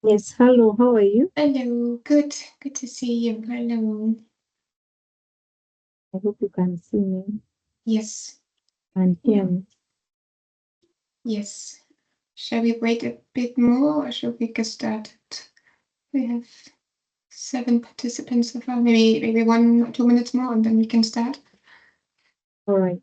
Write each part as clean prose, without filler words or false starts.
Yes, hello, how are you? Hello, good to see you. Hello. I hope you can see me Yes, and hear yeah, me. yes. Shall we wait a bit more or shall we get started? We have 7 participants so far. Maybe 1 or 2 minutes more and then we can start. All right.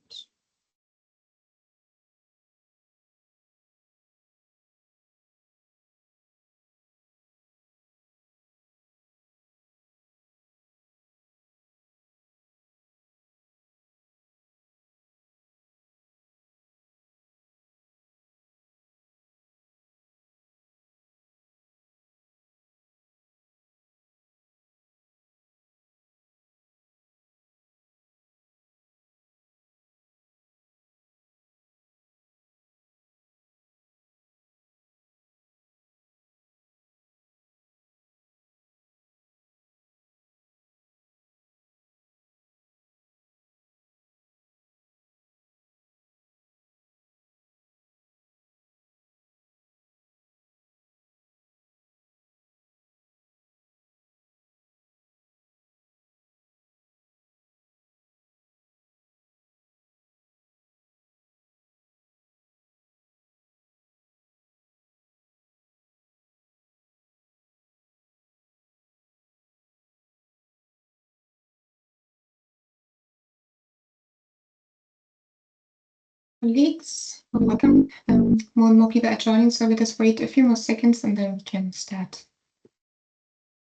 Colleagues, welcome. More and more people are joining, so let us wait a few more seconds and then we can start.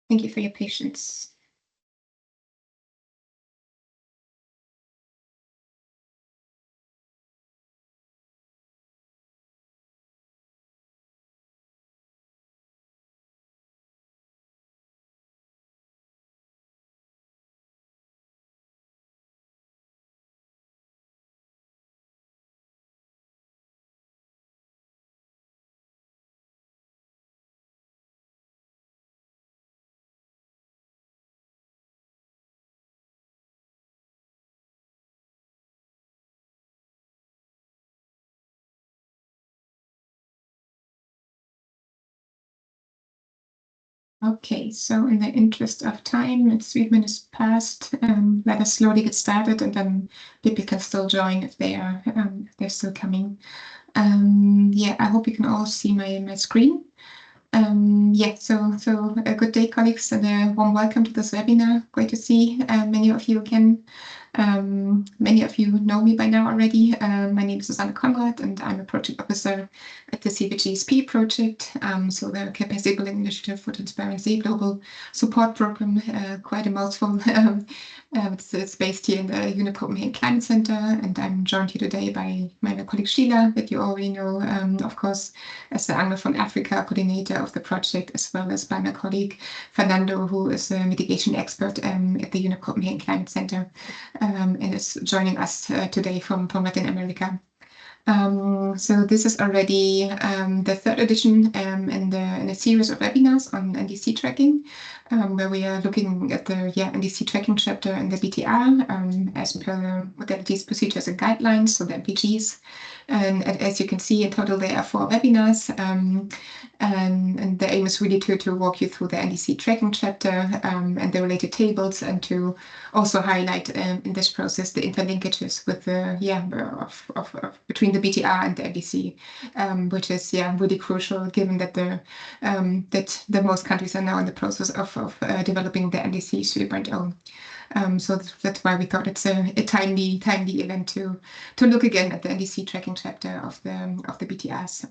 Thank you for your patience. Okay, so in the interest of time, it's 3 minutes past. Let us slowly get started, and then people can still join if they're still coming. Yeah, I hope you can all see my screen. Yeah, so a good day, colleagues, and a warm welcome to this webinar. Great to see many of you again. Many of you know me by now already. My name is Susanne Conrad, and I'm a project officer at the CVGSP project, so the Capacity Building Initiative for Transparency Global Support Program, quite a mouthful. It's based here in the Unpacking Climate Center, and I'm joined here today by my colleague Sheila, that you already know, of course, as the Anglophone Africa coordinator of the project, as well as by my colleague Fernando, who is a mitigation expert at the Unpacking Climate Center, and is joining us today from Latin America. So this is already the third edition in a series of webinars on NDC tracking, where we are looking at the NDC tracking chapter in the BTR as per modalities, procedures, and guidelines, so the MPGs. And as you can see, in total there are 4 webinars, and the aim is really to walk you through the NDC tracking chapter and the related tables, and to also highlight in this process the interlinkages with the between the BTR and the NDC, which is really crucial, given that the most countries are now in the process of developing the NDC 3.0. So that's why we thought it's a timely event to look again at the NDC tracking chapter of the BTRs.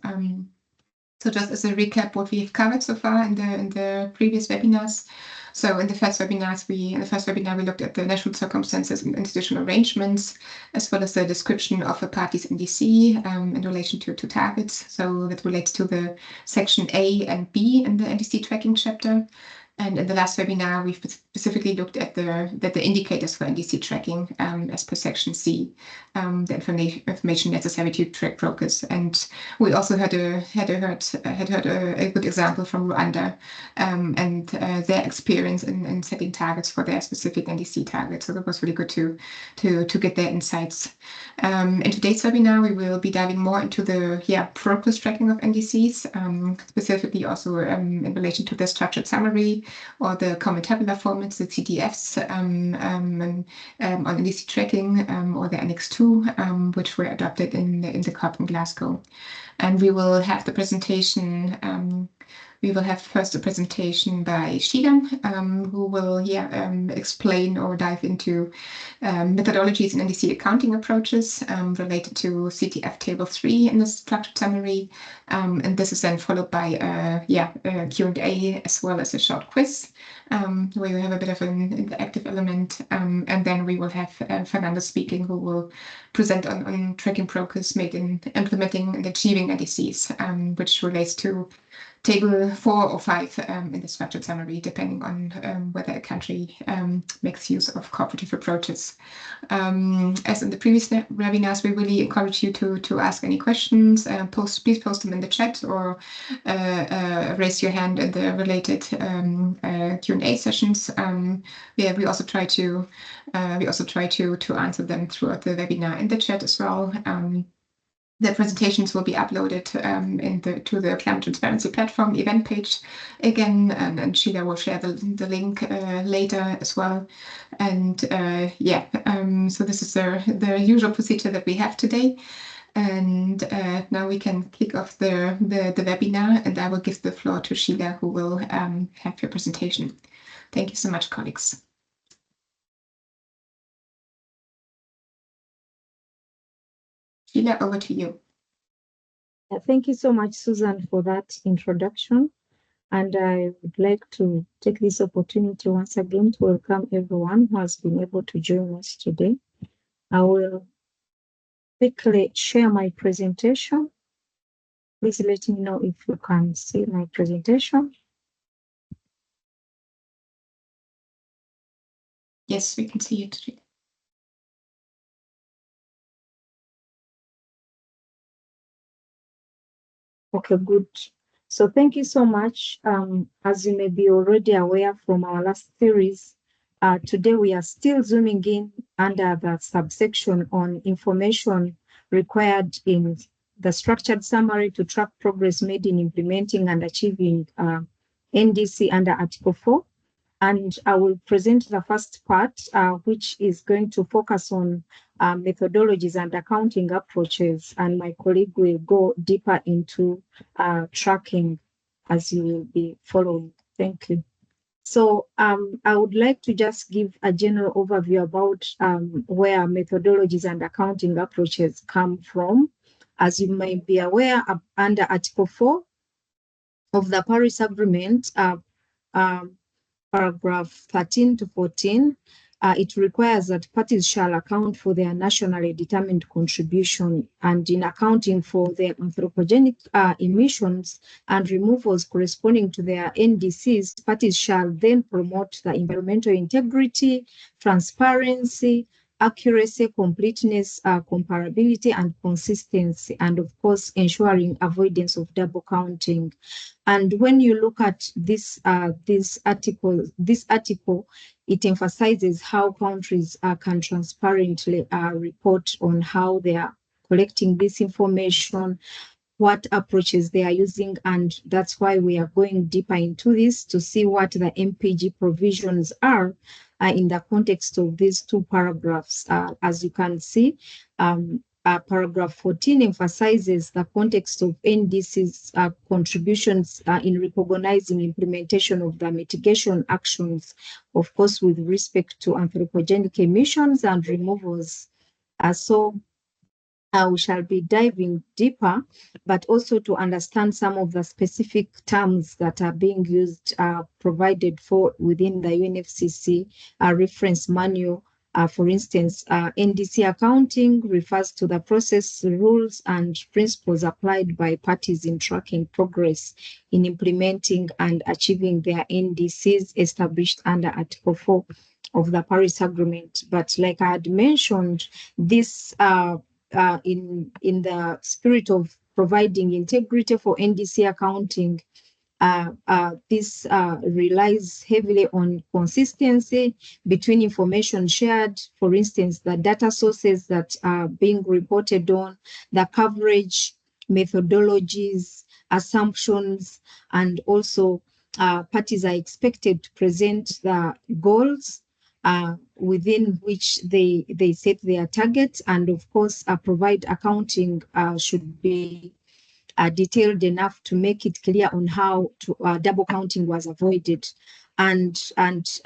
So just as a recap, what we've covered so far in the previous webinars. So in the first webinar, we looked at the national circumstances and institutional arrangements, as well as the description of a party's NDC in relation to targets. So that relates to the section A and B in the NDC tracking chapter. And in the last webinar, we've specifically looked at the indicators for NDC tracking as per section C, the information necessary to track progress. And we also had heard a good example from Rwanda and their experience in setting targets for their specific NDC targets. So that was really good to get their insights. In today's webinar, we will be diving more into the progress tracking of NDCs, specifically also in relation to the structured summary or the common tabular formats, the CDFs on NDC tracking or the Annex 2, which were adopted in the COP in Glasgow. And we will have the presentation. We will have first a presentation by Sheila, who will explain or dive into methodologies and NDC accounting approaches related to CTF Table 3 in the structured summary. And this is then followed by a Q&A as well as a short quiz, where we have a bit of an interactive element. And then we will have Fernando speaking, who will present on tracking progress made in implementing and achieving NDCs, which relates to table 4 or 5 in the structured summary, depending on whether a country makes use of cooperative approaches. As in the previous webinars, we really encourage you to ask any questions. Please post them in the chat or raise your hand in the related Q&A sessions. We also try to answer them throughout the webinar in the chat as well. The presentations will be uploaded to the Climate Transparency Platform event page again, and Sheila will share the link later as well. And so this is the usual procedure that we have today. And now we can kick off the webinar, and I will give the floor to Sheila, who will have your presentation. Thank you so much, colleagues. Sheila, over to you. Thank you so much, Susan, for that introduction. And I would like to take this opportunity once again to welcome everyone who has been able to join us today. I will quickly share my presentation. Please let me know if you can see my presentation. Yes, we can see it. Okay, good. So thank you so much. As you may be already aware from our last series, today we are still zooming in under the subsection on information required in the structured summary to track progress made in implementing and achieving NDC under Article 4. And I will present the first part, which is going to focus on methodologies and accounting approaches. And my colleague will go deeper into tracking as you will be following. Thank you. So I would like to just give a general overview about where methodologies and accounting approaches come from. As you may be aware, under Article 4 of the Paris Agreement, paragraph 13 to 14, it requires that parties shall account for their nationally determined contribution, and in accounting for their anthropogenic emissions and removals corresponding to their NDCs, parties shall then promote the environmental integrity, transparency, accuracy, completeness, comparability, and consistency, and of course, ensuring avoidance of double counting. And when you look at this article, it emphasizes how countries can transparently report on how they are collecting this information, what approaches they are using, and that's why we are going deeper into this to see what the MPG provisions are in the context of these two paragraphs. As you can see, paragraph 14 emphasizes the context of NDC's contributions in recognizing implementation of the mitigation actions, of course, with respect to anthropogenic emissions and removals. So we shall be diving deeper, but also to understand some of the specific terms that are being used, provided for within the UNFCCC reference manual For instance, NDC accounting refers to the process, rules, and principles applied by parties in tracking progress in implementing and achieving their NDCs established under Article 4 of the Paris Agreement. But like I had mentioned, this in the spirit of providing integrity for NDC accounting, this relies heavily on consistency between information shared, for instance, the data sources that are being reported on, the coverage, methodologies, assumptions, and also parties are expected to present the goals within which they set their targets, and of course provide accounting should be detailed enough to make it clear on how to, double counting was avoided. And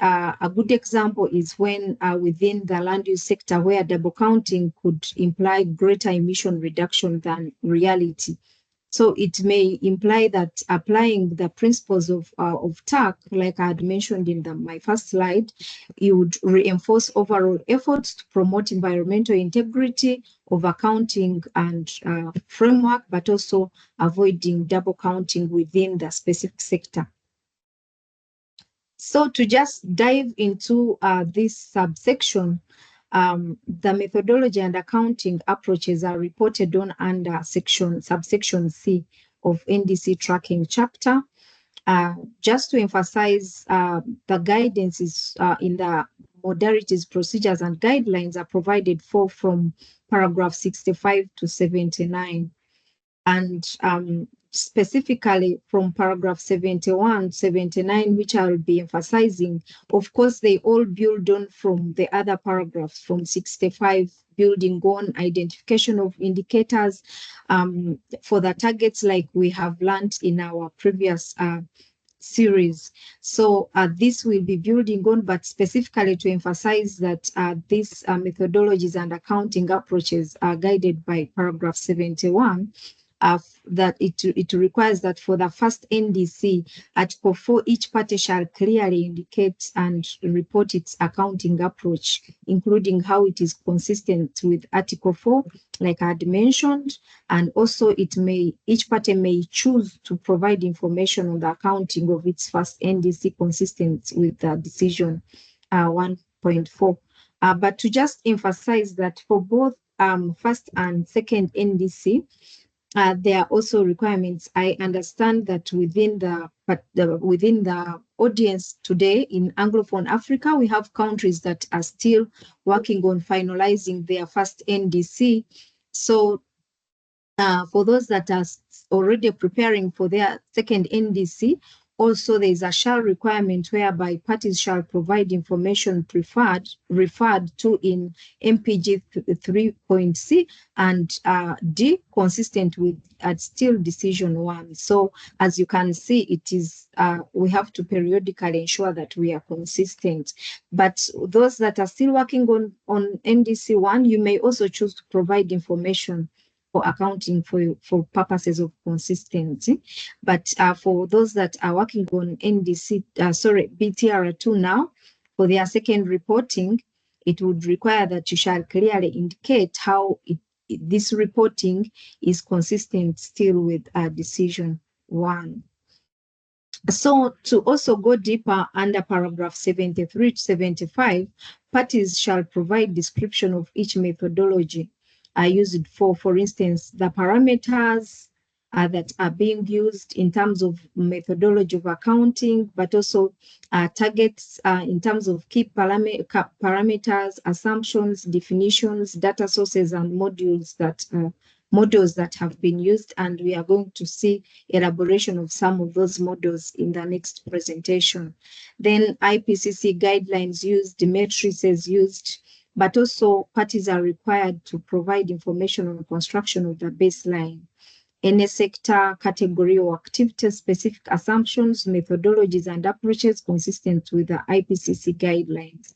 a good example is when within the land use sector where double counting could imply greater emission reduction than reality. So it may imply that applying the principles of TAC, like I had mentioned in my first slide, you would reinforce overall efforts to promote environmental integrity of accounting and framework, but also avoiding double counting within the specific sector. So to just dive into this subsection, the methodology and accounting approaches are reported on under subsection C of NDC tracking chapter. Just to emphasize, the guidance is in the modalities, procedures, and guidelines are provided for from paragraph 65 to 79. And specifically from paragraph 71, 79, which I'll be emphasizing, of course, they all build on from the other paragraphs from 65, building on identification of indicators for the targets like we have learned in our previous series. So this will be building on, but specifically to emphasize that these methodologies and accounting approaches are guided by paragraph 71. That it requires that for the first NDC, Article 4, each party shall clearly indicate and report its accounting approach, including how it is consistent with Article 4, like I had mentioned, and also each party may choose to provide information on the accounting of its first NDC consistent with the decision 1.4. But to just emphasize that for both first and second NDC, there are also requirements. I understand that within the audience today in Anglophone Africa, we have countries that are still working on finalizing their first NDC. So for those that are already preparing for their second NDC, also there is a shall requirement whereby parties shall provide information referred to in MPG 3.C and D, consistent with still decision 1. So as you can see, it is we have to periodically ensure that we are consistent. But those that are still working on NDC 1, you may also choose to provide information for accounting for purposes of consistency. But for those that are working on BTR 2 now, for their second reporting, it would require that you shall clearly indicate how this reporting is consistent still with decision 1. So to also go deeper under paragraph 73 to 75, parties shall provide description of each methodology used for instance, the parameters that are being used in terms of methodology of accounting, but also targets in terms of key parameters, assumptions, definitions, data sources, and modules that have been used. And we are going to see elaboration of some of those models in the next presentation. Then IPCC guidelines used, matrices used, but also parties are required to provide information on construction of the baseline, any sector, category, or activity-specific assumptions, methodologies, and approaches consistent with the IPCC guidelines.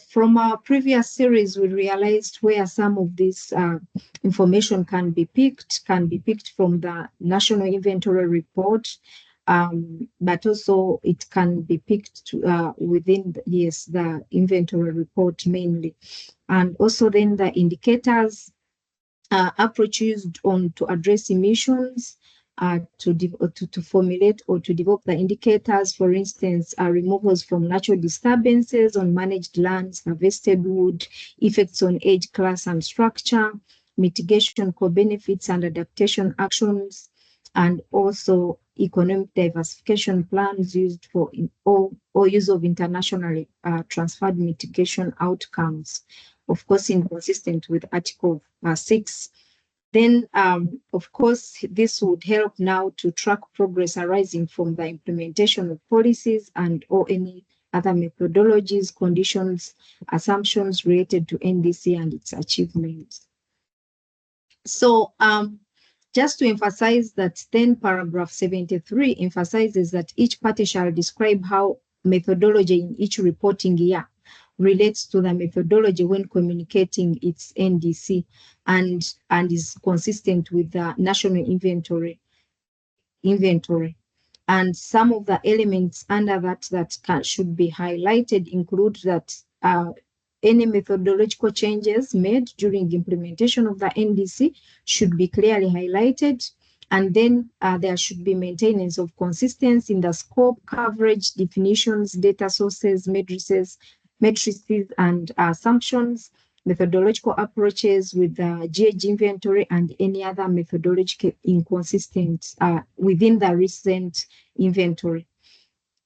From our previous series, we realized where some of this information can be picked from the National Inventory Report, but also it can be picked to, within the inventory report mainly. And also then the indicators approach used on to address emissions, to formulate or to develop the indicators, for instance, removals from natural disturbances on managed lands, harvested wood, effects on age, class, and structure, mitigation co-benefits and adaptation actions, and also economic diversification plans used for or use of internationally transferred mitigation outcomes, of course, inconsistent with Article 6. Then, of course, this would help now to track progress arising from the implementation of policies and or any other methodologies, conditions, assumptions related to NDC and its achievements. So, just to emphasize that, then paragraph 73 emphasizes that each party shall describe how methodology in each reporting year relates to the methodology when communicating its NDC and is consistent with the national inventory. And some of the elements under that should be highlighted include that any methodological changes made during implementation of the NDC should be clearly highlighted. And then there should be maintenance of consistency in the scope, coverage, definitions, data sources, matrices, and assumptions, methodological approaches with the GH inventory and any other methodological inconsistent within the recent inventory.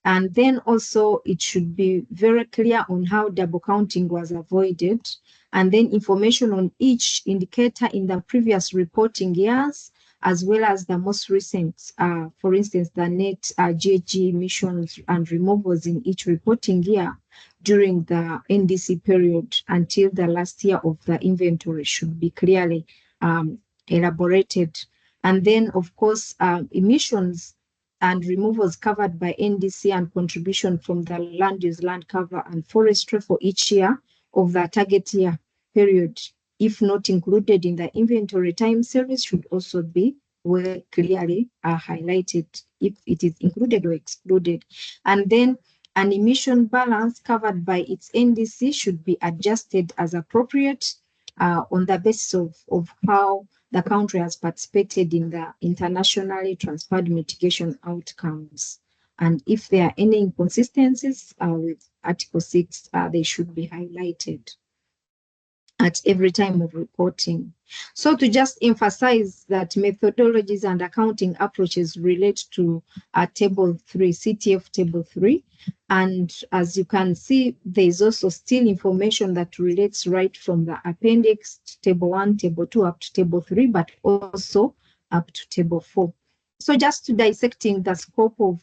And then also it should be very clear on how double counting was avoided, and then information on each indicator in the previous reporting years, as well as the most recent, for instance, the net GHG emissions and removals in each reporting year during the NDC period until the last year of the inventory should be clearly elaborated. And then, of course, emissions and removals covered by NDC and contribution from the land use, land cover, and forestry for each year of the target year period, if not included in the inventory time series, should also be well clearly highlighted if it is included or excluded. And then an emission balance covered by its NDC should be adjusted as appropriate on the basis of how the country has participated in the internationally transferred mitigation outcomes. And if there are any inconsistencies with Article 6, they should be highlighted at every time of reporting. So to just emphasize that methodologies and accounting approaches relate to Table 3, CTF Table 3. And as you can see, there's also still information that relates right from the appendix, Table 1, Table 2, up to Table 3, but also up to Table 4. So just to dissecting the scope of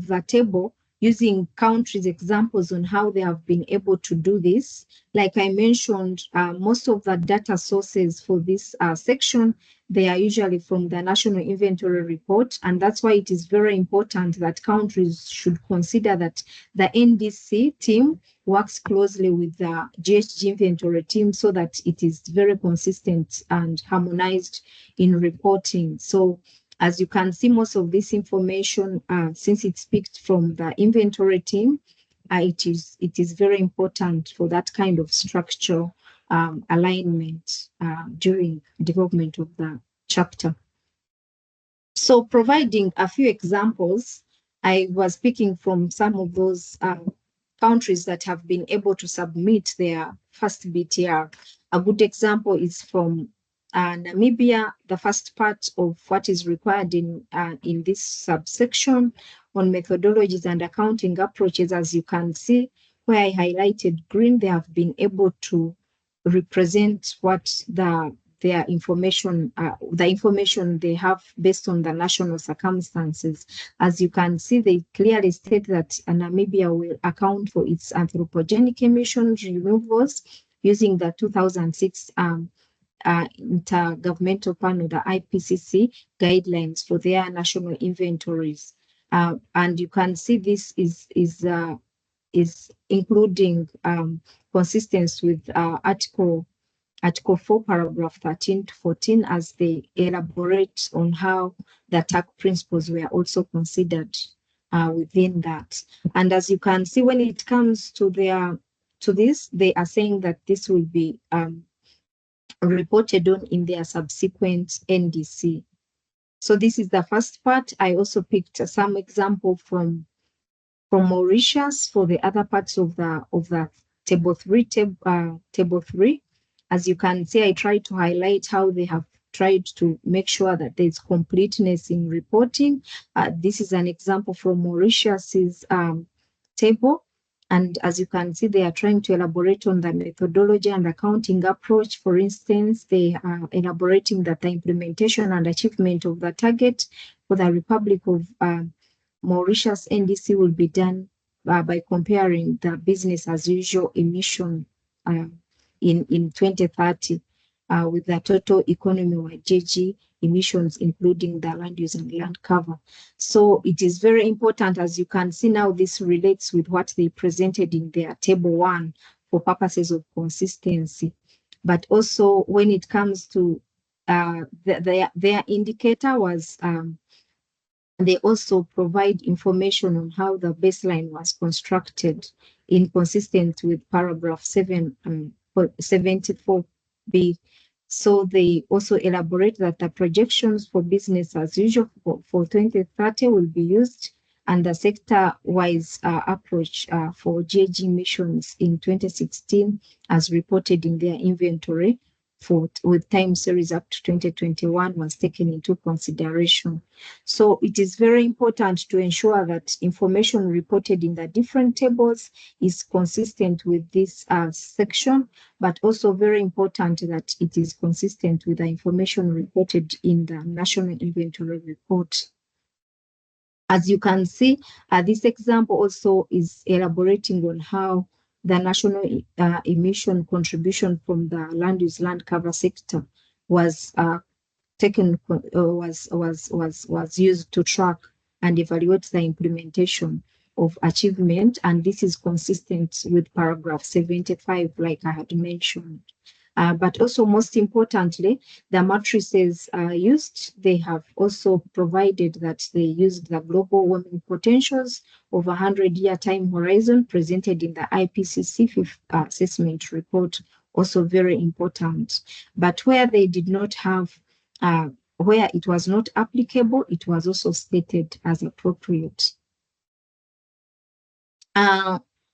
the table, using countries' examples on how they have been able to do this. Like I mentioned, most of the data sources for this section, they are usually from the National Inventory Report, and that's why it is very important that countries should consider that the NDC team works closely with the GHG inventory team so that it is very consistent and harmonized in reporting. So as you can see, most of this information, since it's picked from the inventory team, it is very important for that kind of structural alignment during development of the chapter. So providing a few examples, I was picking from some of those countries that have been able to submit their first BTR. A good example is from Namibia. The first part of what is required in this subsection on methodologies and accounting approaches, as you can see, where I highlighted green, they have been able to represent what their information, the information they have based on the national circumstances. As you can see, they clearly state that Namibia will account for its anthropogenic emissions removals using the 2006 Intergovernmental Panel, the IPCC guidelines for their national inventories. And you can see this is including consistency with Article Article 4, paragraph 13 to 14, as they elaborate on how the attack principles were also considered within that. And as you can see, when it comes to this, they are saying that this will be reported on in their subsequent NDC. So this is the first part. I also picked some example from Mauritius for the other parts of the table three. As you can see, I tried to highlight how they have tried to make sure that there's completeness in reporting. This is an example from Mauritius's table. And as you can see, they are trying to elaborate on the methodology and accounting approach. For instance, they are elaborating that the implementation and achievement of the target for the Republic of Mauritius NDC will be done by comparing the business as usual emission in 2030 with the total economy-wide GG emissions, including the land use and land cover. So it is very important, as you can see now, this relates with what they presented in their table 1 for purposes of consistency. But also when it comes to their indicator was they also provide information on how the baseline was constructed, inconsistent with paragraph 74B. So they also elaborate that the projections for business as usual for 2030 will be used, and the sector-wise approach for GHG emissions in 2016 as reported in their inventory with time series up to 2021 was taken into consideration. So it is very important to ensure that information reported in the different tables is consistent with this section, but also very important that it is consistent with the information reported in the National Inventory Report. As you can see, this example also is elaborating on how the national emission contribution from the land use land cover sector was was used to track and evaluate the implementation of achievement, and this is consistent with paragraph 75, like I had mentioned. But also, most importantly, the matrices used, they have also provided that they used the global warming potentials of a 100-year time horizon presented in the IPCC Fifth Assessment Report, also very important. But where they did not have, where it was not applicable, it was also stated as appropriate.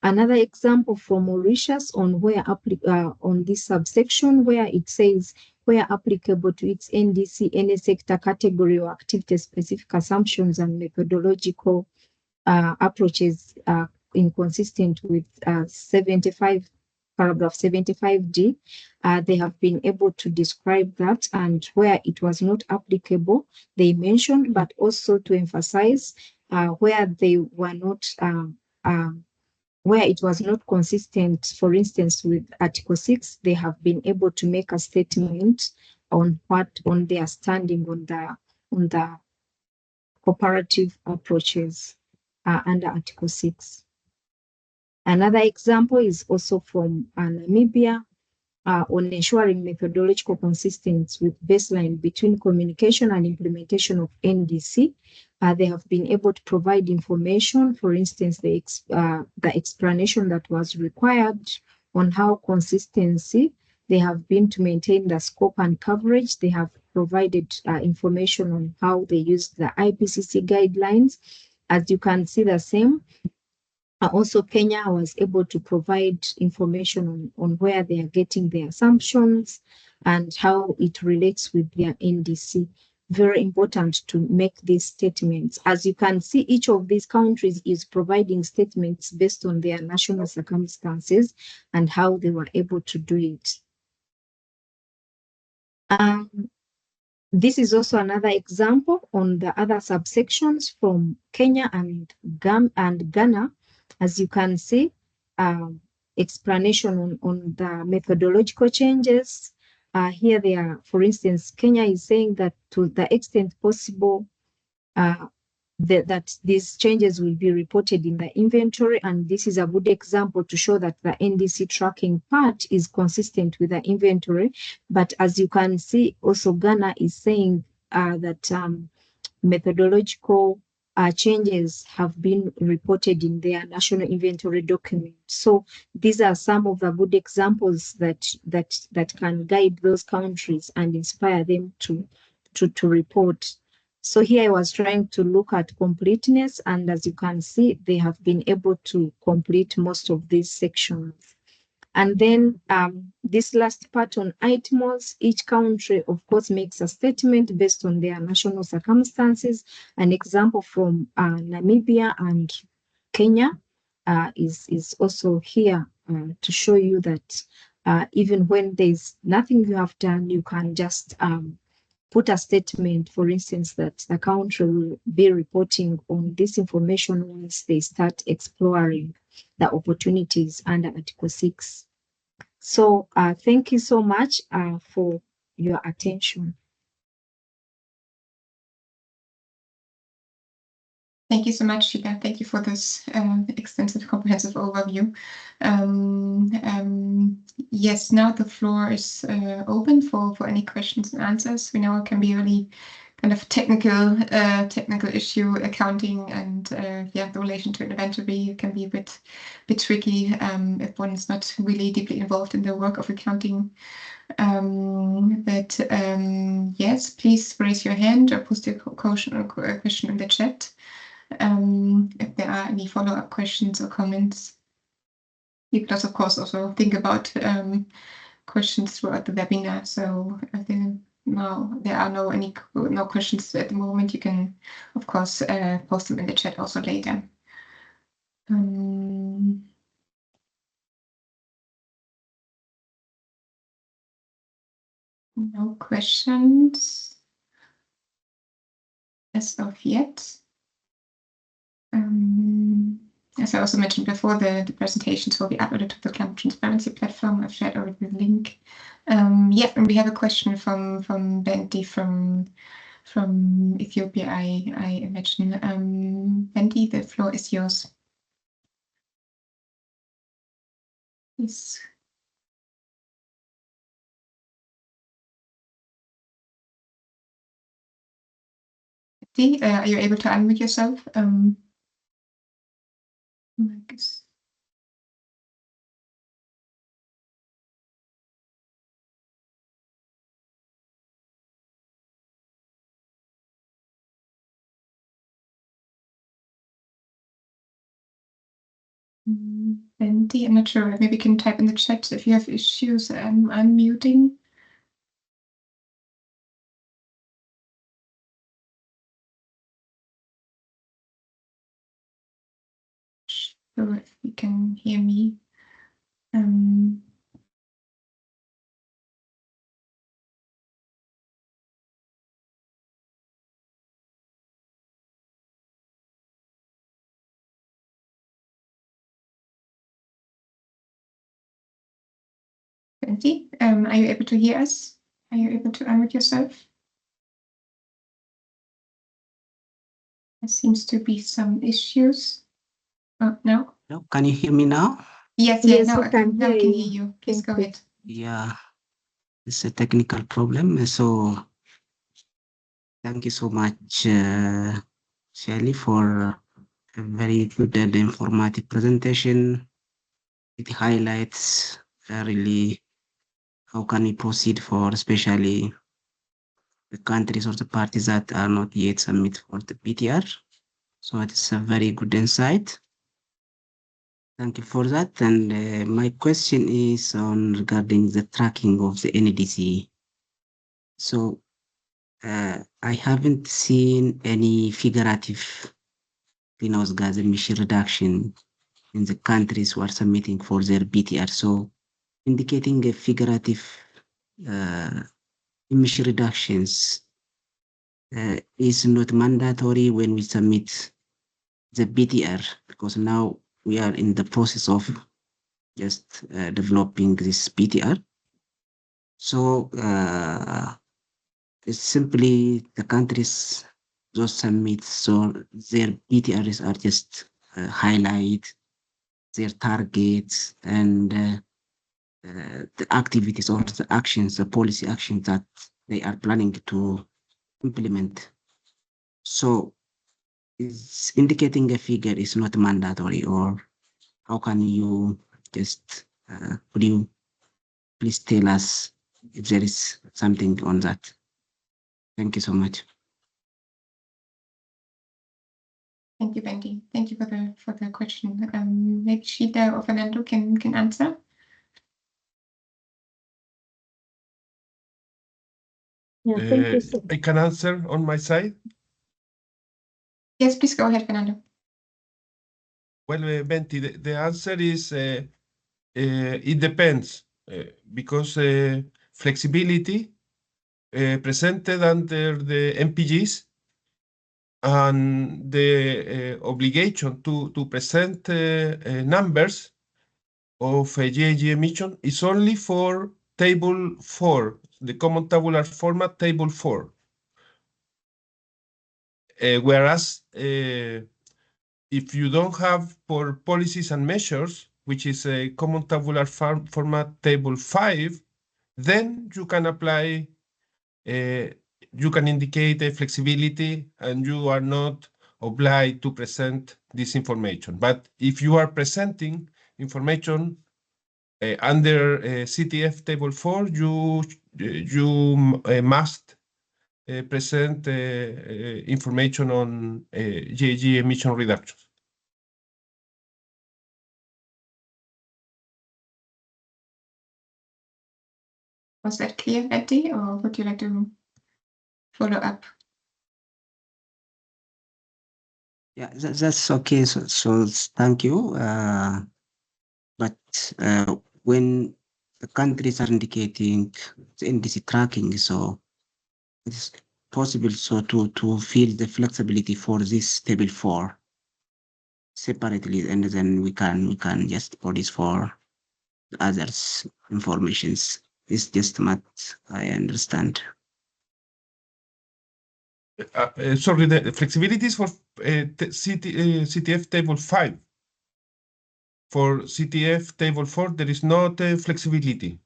Another example from Mauritius on where on this subsection where it says where applicable to its NDC, any sector category or activity specific assumptions and methodological approaches inconsistent with 75 paragraph 75D, they have been able to describe that, and where it was not applicable, they mentioned, but also to emphasize where they were not where it was not consistent, for instance, with Article 6, they have been able to make a statement on their standing on the cooperative approaches under Article 6. Another example is also from Namibia on ensuring methodological consistency with baseline between communication and implementation of NDC. They have been able to provide information, for instance, the explanation that was required on how consistency they have been to maintain the scope and coverage. They have provided information on how they used the IPCC guidelines. As you can see, the same. Also, Kenya was able to provide information on where they are getting their assumptions and how it relates with their NDC. Very important to make these statements. As you can see, each of these countries is providing statements based on their national circumstances and how they were able to do it. This is also another example on the other subsections from Kenya and Ghana. As you can see, explanation on the methodological changes. Here they are, for instance, Kenya is saying that to the extent possible, that these changes will be reported in the inventory. And this is a good example to show that the NDC tracking part is consistent with the inventory. But as you can see, also Ghana is saying that methodological changes have been reported in their national inventory document. So these are some of the good examples that can guide those countries and inspire them to report. So here I was trying to look at completeness, and as you can see, they have been able to complete most of these sections. And then this last part on ITMOS, each country, of course, makes a statement based on their national circumstances. An example from Namibia and Kenya is also here to show you that even when there's nothing you have done, you can just put a statement, for instance, that the country will be reporting on this information once they start exploring the opportunities under Article 6. So thank you so much for your attention. Thank you so much, Sheila. Thank you for this extensive, comprehensive overview. Yes, now the floor is open for any questions and answers. We know it can be really kind of technical issue, accounting, and yeah, the relation to inventory can be a bit tricky if one is not really deeply involved in the work of accounting. But yes, please raise your hand or post your question in the chat. If there are any follow-up questions or comments. You can, of course, also think about questions throughout the webinar. So I think now there are no questions at the moment. You can, of course, post them in the chat also later. No questions as of yet. As I also mentioned before, the presentations will be uploaded to the Climate Transparency platform. I've shared already the link. Yeah, and we have a question from Bendy from Ethiopia, I imagine. Bendy, the floor is yours. Please. Bendy, are you able to unmute yourself? I guess. Bendy, I'm not sure. Maybe you can type in the chat if you have issues unmuting. So if you can hear me. Bendy, are you able to hear us? Are you able to unmute yourself? There seems to be some issues. Oh, no? No, can you hear me now? Yes, Yes, now we I can hear you. you. Please go ahead. Yeah, it's a technical problem. So thank you so much, Shelly, for a very good and informative presentation. It highlights really how can we proceed for especially the countries or the parties that are not yet submit for the BTR. So it's a very good insight. Thank you for that. And my question is on regarding the tracking of the NDC. So I haven't seen any figurative greenhouse gas emission reduction in the countries who are submitting for their BTR. So indicating a figurative emission reductions is not mandatory when we submit the BTR, because now we are in the process of just developing this BTR. So it's simply the countries those summits, so their BTRs are just highlight their targets and the activities or the actions, the policy actions that they are planning to implement. So is indicating a figure is not mandatory, or how can you just, could you please tell us if there is something on that? Thank you so much. Thank you, Bendy. Thank you for the question. Maybe Sheila or Fernando can answer. Yeah, thank you. I can answer on my side. Yes, please go ahead, Fernando. Well, Benti, the answer is it depends because flexibility presented under the MPGs and the obligation to present numbers of GHG emission is only for table 4, the common tabular format table 4. Whereas if you don't have for policies and measures, which is a common tabular format table 5, then you can apply, you can indicate a flexibility and you are not obliged to present this information. But if you are presenting information under CTF table 4, you must present information on GHG emission reductions. Was that clear, Betty, or would you like to follow up? Yeah, that's okay. So thank you. But when the countries are indicating the NDC tracking, so it's possible so to feel the flexibility for this table 4 separately, and then we can just police for the others informations. It's just what I understand. Sorry, the flexibility is for CTF table 5. For CTF table 4, there is not flexibility.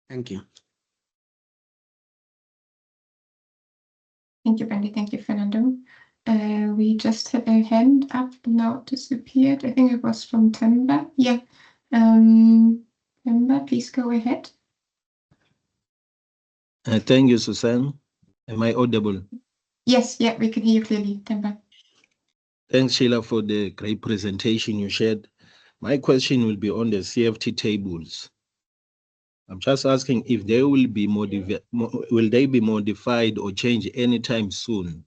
Thank you. Thank you, Bendy. Thank you, Fernando. We just had a hand up, now it disappeared. I think it was from Temba. Yeah. Temba, please go ahead. Thank you, Susan. Am I audible? Yes, yeah, we can hear you clearly, Temba. Thanks, Sheila, for the great presentation you shared. My question will be on the CFT tables. I'm just asking if they will be modified or changed anytime soon.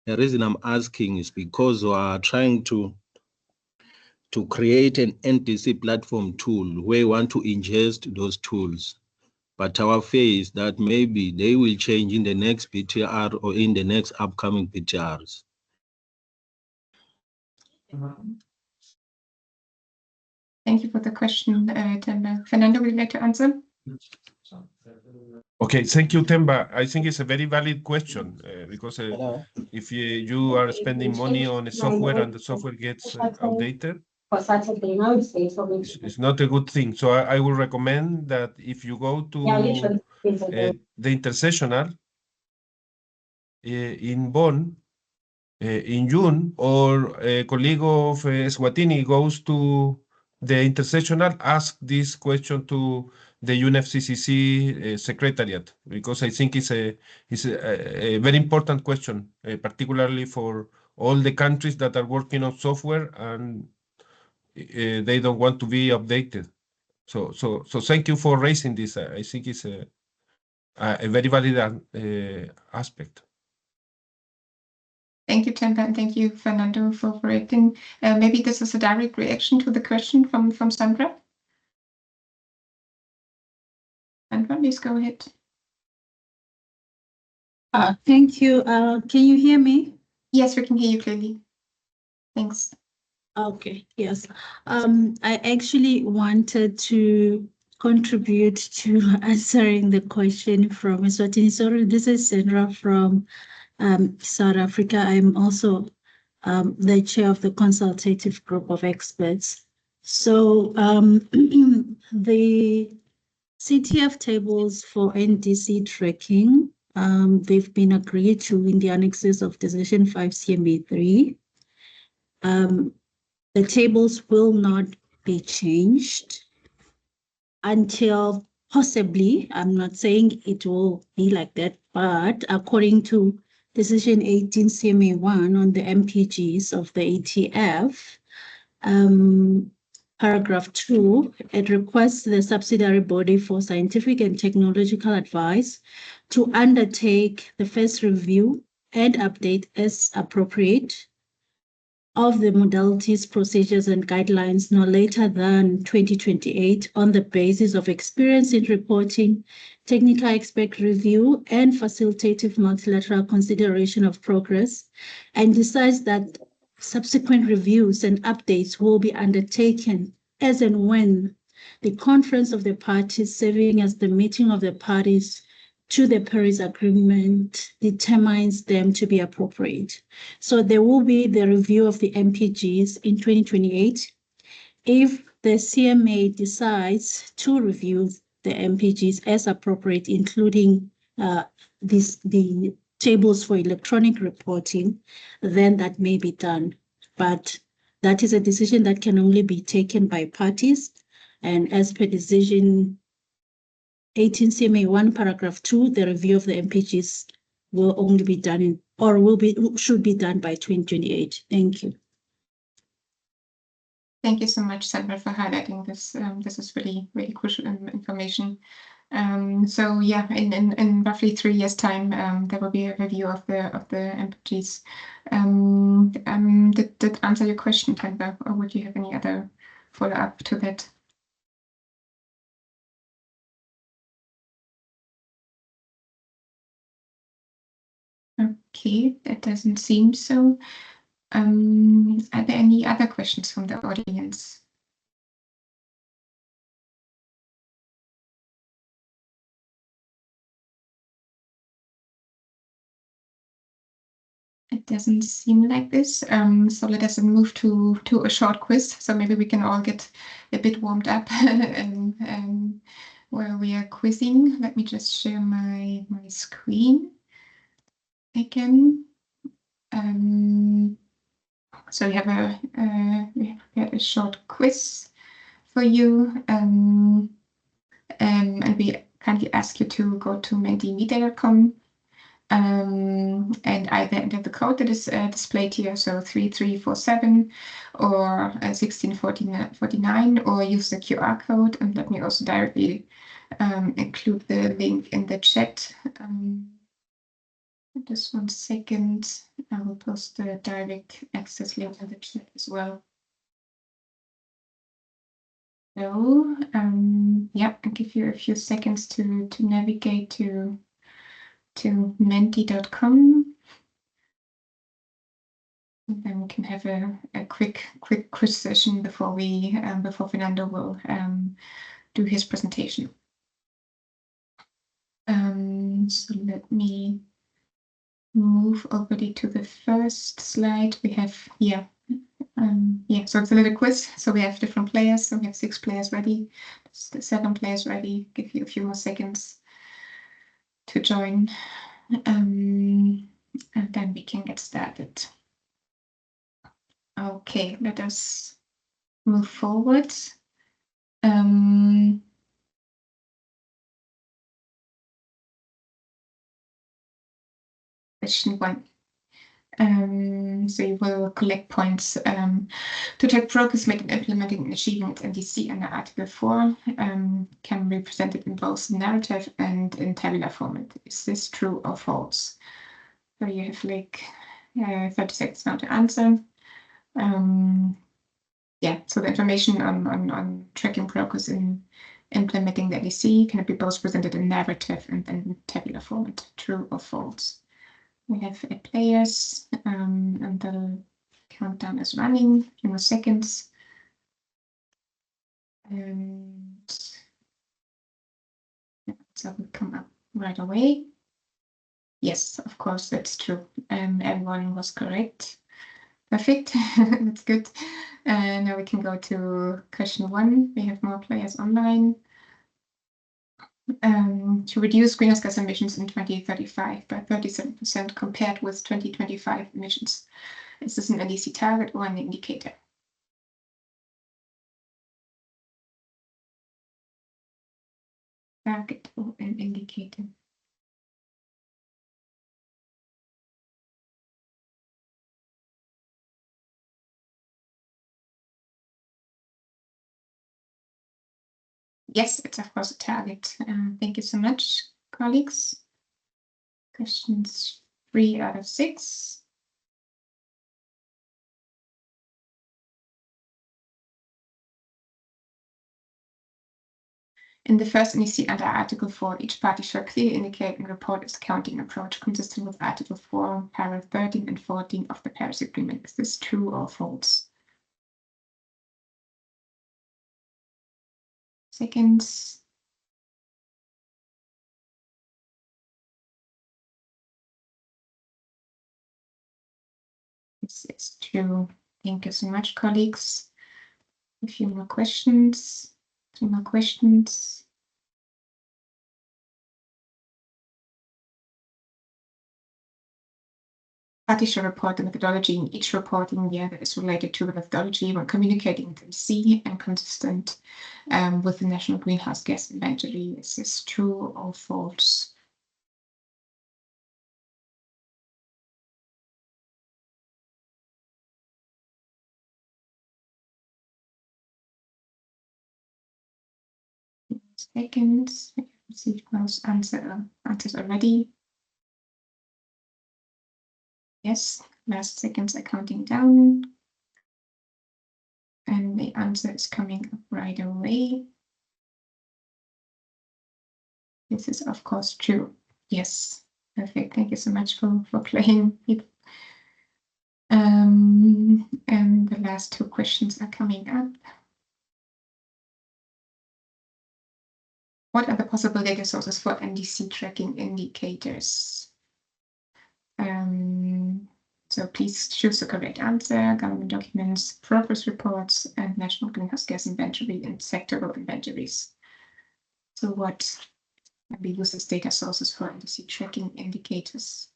The reason I'm asking is because we are trying to create an NDC platform tool where we want to ingest those tools. But our fear is that maybe they will change in the next BTR or in the next upcoming BTRs. Thank you for the question, Temba. Fernando, would you like to answer? Okay, thank you, Temba. I think it's a very valid question because if you are spending money on a software and the software gets outdated, it's not a good thing. So I will recommend that if you go to the intersessional in Bonn in June, or a colleague of Swatini goes to the intersessional, ask this question to the UNFCCC secretariat, because I think it's a very important question, particularly for all the countries that are working on software and they don't want to be updated. So thank you for raising this. I think it's a very valid aspect. Thank you, Temba, and thank you, Fernando, for correcting. Maybe this is a direct reaction to the question from Sandra. Sandra, please go ahead. Thank you. Can you hear me? Yes, we can hear you clearly. Thanks. Okay, yes. I actually wanted to contribute to answering the question from Eswatini. Sorry, this is Sandra from South Africa. I'm also the chair of the consultative group of experts. So the CTF tables for NDC tracking, they've been agreed to in the annexes of Decision 5 CMB3. The tables will not be changed until possibly, I'm not saying it will be like that, but according to Decision 18 CMA1 on the MPGs of the ATF, paragraph 2, it requests the subsidiary body for scientific and technological advice to undertake the first review and update as appropriate of the modalities, procedures, and guidelines no later than 2028 on the basis of experience in reporting, technical expert review, and facilitative multilateral consideration of progress, and decides that subsequent reviews and updates will be undertaken as and when the Conference of the Parties, serving as the meeting of the parties to the Paris Agreement, determines them to be appropriate. So there will be the review of the MPGs in 2028. If the CMA decides to review the MPGs as appropriate, including the tables for electronic reporting, then that may be done. But that is a decision that can only be taken by parties. And as per Decision 18 CMA1 paragraph 2, the review of the MPGs will only be done should be done by 2028. Thank you. Thank you so much, Sandra, for highlighting this. This is really, really crucial information. So yeah, in roughly 3 years' time, there will be a review of the MPGs. Did that answer your question, Sandra, or would you have any other follow-up to that? Okay, that doesn't seem so. Are there any other questions from the audience? It doesn't seem like this. So let us move to a short quiz. So maybe we can all get a bit warmed up while we are quizzing. Let me just share my screen again. So we have a short quiz for you, and we kindly ask you to go to mendimedia.com and either enter the code that is displayed here, so 3347 or 1649, or use the QR code. And let me also directly include the link in the chat. Just 1 second, I will post the direct access link in the chat as well. So yeah, I'll give you a few seconds to navigate to menti.com. And then we can have a quick quiz session before Fernando will do his presentation. So let me move already to the first slide. We have so it's a little quiz. So we have different players. So we have 6 players ready, 7 players ready. Give you a few more seconds to join, and then we can get started. Okay, let us move forward. Question 1. So you will collect points to track progress made in implementing and achieving its NDC under Article 4, can be presented in both narrative and in tabular format. Is this true or false? So you have like 30 seconds now to answer. Yeah, so the information on tracking progress in implementing the NDC can be both presented in narrative and then tabular format. True or false? We have 8 players, and the countdown is running. A few more seconds. And answer will come up right away. Yes, of course, that's true. Everyone was correct. Perfect. That's good. Now we can go to question 1. We have more players online. To reduce greenhouse gas emissions in 2035 by 37% compared with 2025 emissions. Is this an NDC target or an indicator? Target or an indicator? Yes, it's of course a target. Thank you so much, colleagues. Questions 3 out of 6. In the first NDC under Article 4, each party shall clearly indicate and report its accounting approach consistent with Article 4, paragraph 13 and 14 of the Paris Agreement. Is this true or false? Seconds. This is true. Thank you so much, colleagues. A few more questions. 2 more questions. Parties shall report the methodology in each reporting year that is related to the methodology when communicating with NDC and consistent with the National Greenhouse Gas Inventory. Is this true or false? Seconds. We have received most answers already. Yes, last seconds are counting down. And the answer is coming up right away. This is of course true. Yes, perfect. Thank you so much for playing it. And the last 2 questions are coming up. What are the possible data sources for NDC tracking indicators? So please choose the correct answer: government documents, progress reports, and National Greenhouse Gas Inventory and sectoral inventories. So what can be used as data sources for NDC tracking indicators?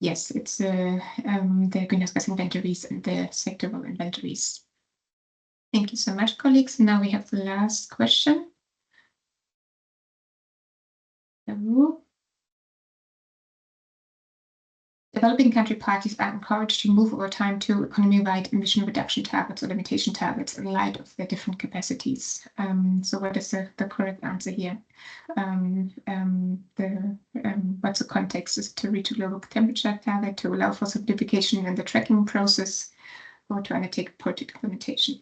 Yes, it's the greenhouse gas inventories and the sectoral inventories. Thank you so much, colleagues. Now we have the last question. Developing country parties are encouraged to move over time to economy-wide emission reduction targets or limitation targets in light of their different capacities. So what is the correct answer here? What's the context? Is to reach a global temperature target, to allow for simplification in the tracking process, or to undertake project implementation?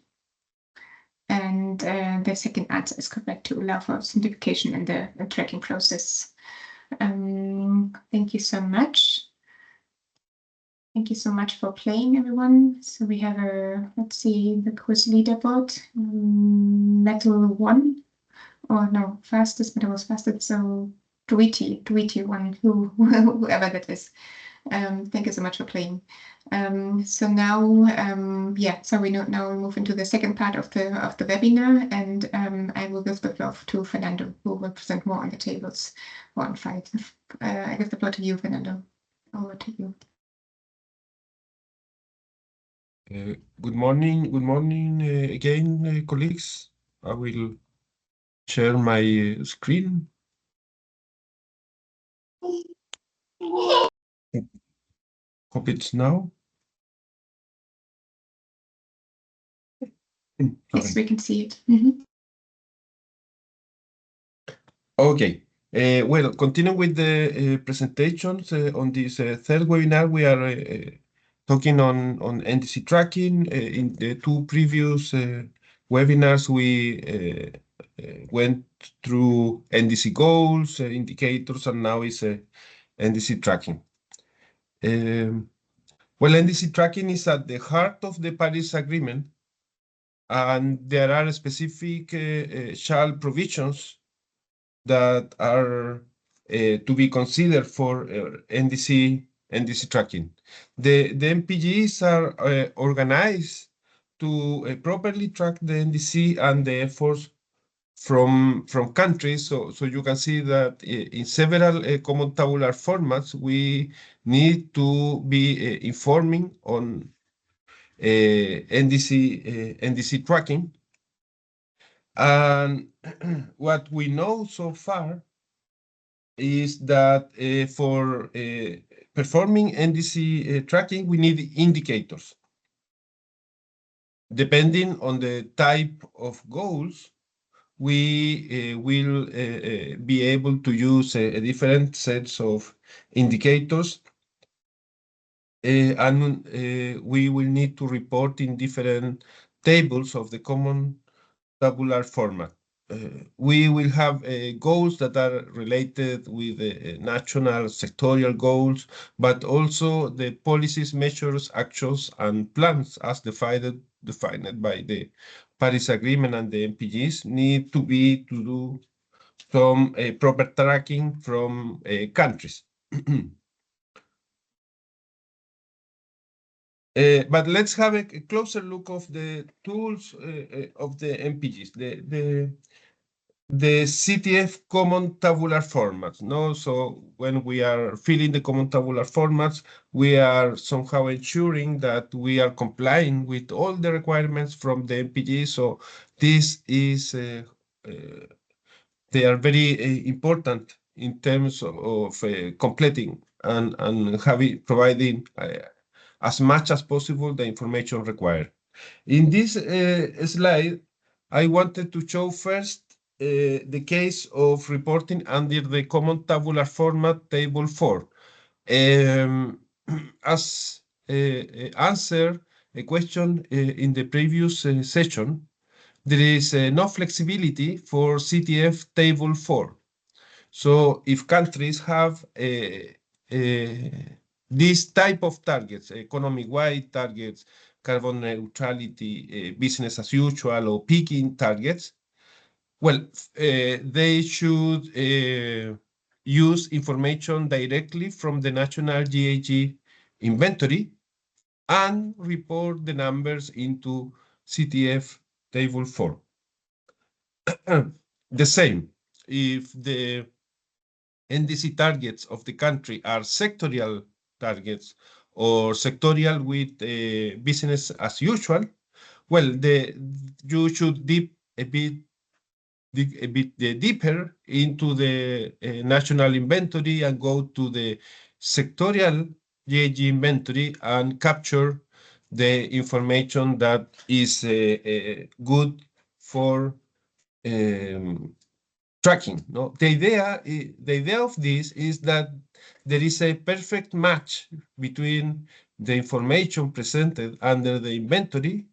And the second answer is correct, to allow for simplification in the tracking process. Thank you so much. Thank you so much for playing, everyone. So we have let's see, the quiz leaderboard. Metal 1, or no, fastest, Metal was fastest, so Tweety 1, whoever that is. Thank you so much for playing. So now, so we now move into the second part of the webinar, and I will give the floor to Fernando, who will present more on the tables for Unfight. I give the floor to you, Fernando. Over to you. Good morning again, colleagues. I will share my screen. Hope it's now. Yes, we can see it. Okay. Well, continuing with the presentations on this third webinar, we are talking on NDC tracking. In the 2 previous webinars, we went through NDC goals, indicators, and now is NDC tracking. Well, NDC tracking is at the heart of the Paris Agreement, and there are specific shall provisions that are to be considered for NDC tracking. The MPGs are organized to properly track the NDC and the efforts from countries. So you can see that in several common tabular formats, we need to be informing on NDC tracking. And what we know so far is that for performing NDC tracking, we need indicators. Depending on the type of goals, we will be able to use different sets of indicators, and we will need to report in different tables of the common tabular format. We will have goals that are related with national sectorial goals, but also the policies, measures, actions, and plans as defined by the Paris Agreement and the MPGs need to do some proper tracking from countries. But let's have a closer look of the tools of the MPGs, the CTF common tabular formats. No, so when we are filling the common tabular formats, we are somehow ensuring that we are complying with all the requirements from the MPG. So this is they are very important in terms of completing and providing as much as possible the information required. In this slide, I wanted to show first the case of reporting under the common tabular format table 4. As answer a question in the previous session, there is no flexibility for CTF table 4. So if countries have this type of targets, economic-wide targets, carbon neutrality, business as usual, or peaking targets, well, they should use information directly from the national GHG inventory and report the numbers into CTF table 4. The same, if the NDC targets of the country are sectorial targets or sectorial with business as usual, well, you should dig a bit deeper into the national inventory and go to the sectorial GHG inventory and capture the information that is good for tracking. No, the idea of this is that there is a perfect match between the information presented under the inventory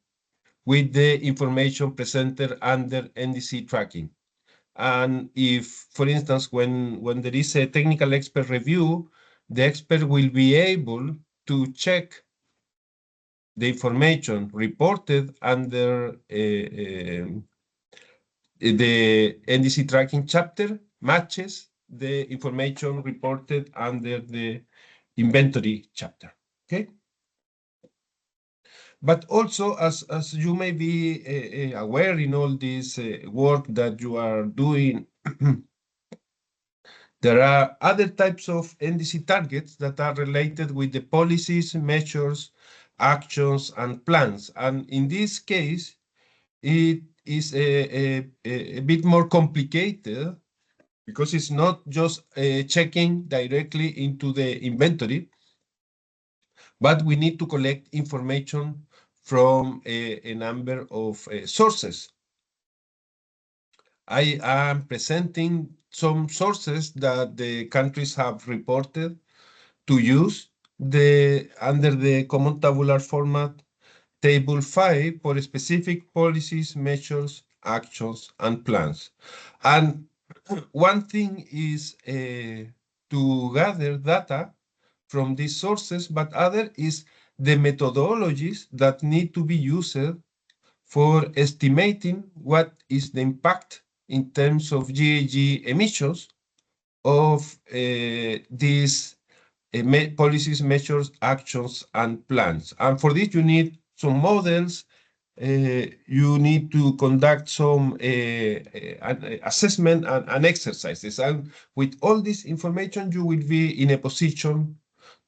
with the information presented under NDC tracking. And if, for instance, when there is a technical expert review, the expert will be able to check the information reported under the NDC tracking chapter matches the information reported under the inventory chapter, okay? But also, as you may be aware in all this work that you are doing, there are other types of NDC targets that are related with the policies, measures, actions, and plans. And in this case, it is a bit more complicated because it's not just checking directly into the inventory, but we need to collect information from a number of sources. I am presenting some sources that the countries have reported to use under the common tabular format table 5 for specific policies, measures, actions, and plans. And one thing is to gather data from these sources, but other is the methodologies that need to be used for estimating what is the impact in terms of GHG emissions of these policies, measures, actions, and plans. And for this, you need some models. You need to conduct some assessment and exercises. And with all this information, you will be in a position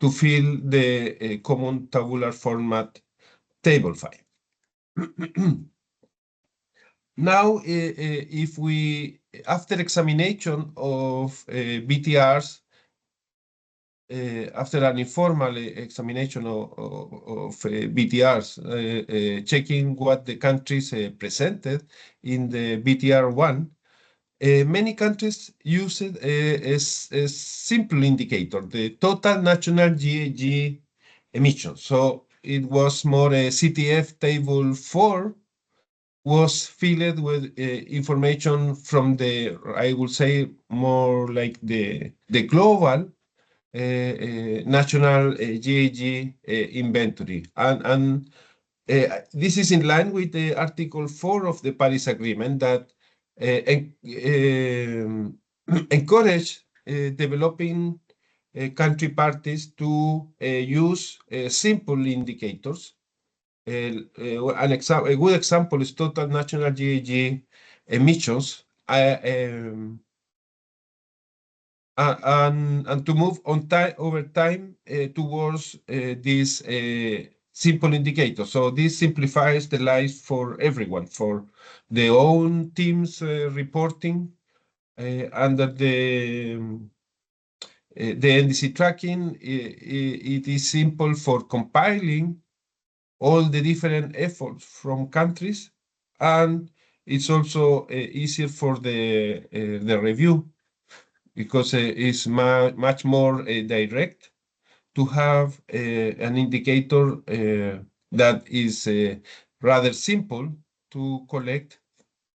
to fill the common tabular format table file. Now, if we, after examination of BTRs, after an informal examination of BTRs, checking what the countries presented in the BTR1, many countries use it as a simple indicator, the total national GHG emissions. So it was more a CTF table 4 was filled with information from the, I would say, more like the global national GHG inventory. And this is in line with the Article 4 of the Paris Agreement that encourage developing country parties to use simple indicators. A good example is total national GHG emissions, and to move on over time towards this simple indicator. So this simplifies the life for everyone, for the own teams reporting under the NDC tracking. It is simple for compiling all the different efforts from countries, and it's also easier for the review because it's much more direct to have an indicator that is rather simple to collect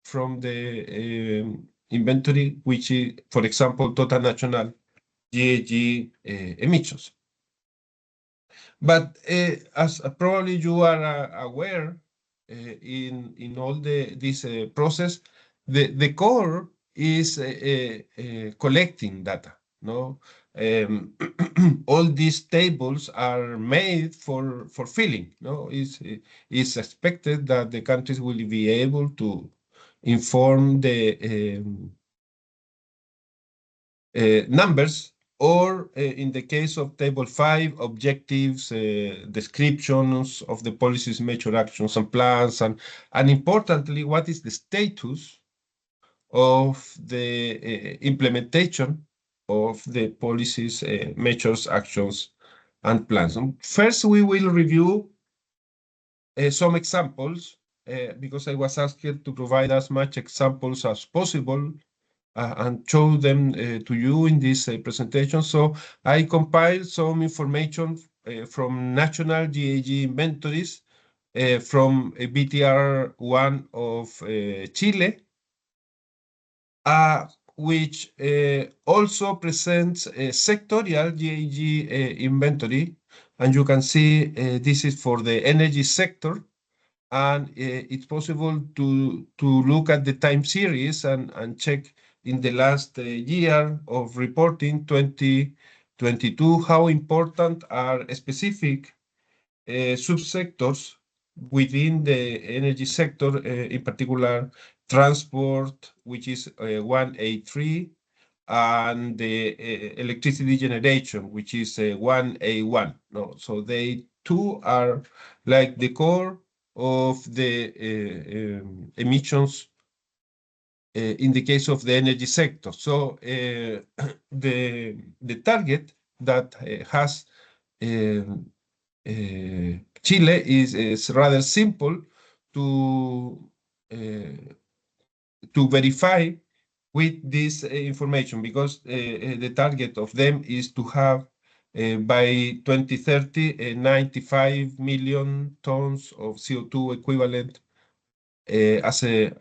from the inventory, which is, for example, total national GHG emissions. But as probably you are aware, in all this process, the core is collecting data. No, all these tables are made for filling. No, it's expected that the countries will be able to inform the numbers, or in the case of table 5, objectives, descriptions of the policies, measure, actions, and plans, and importantly, what is the status of the implementation of the policies, measures, actions, and plans. First, we will review some examples because I was asked to provide as much examples as possible and show them to you in this presentation. So I compiled some information from national GHG inventories from BTR1 of Chile, which also presents a sectorial GHG inventory. And you can see this is for the energy sector. And it's possible to look at the time series and check in the last year of reporting, 2022, how important are specific subsectors within the energy sector, in particular transport, which is 1A3, and the electricity generation, which is 1A1. No, so they two are like the core of the emissions in the case of the energy sector. So the target that has Chile is rather simple to verify with this information, because the target of them is to have by 2030 95 million tons of CO2 equivalent as a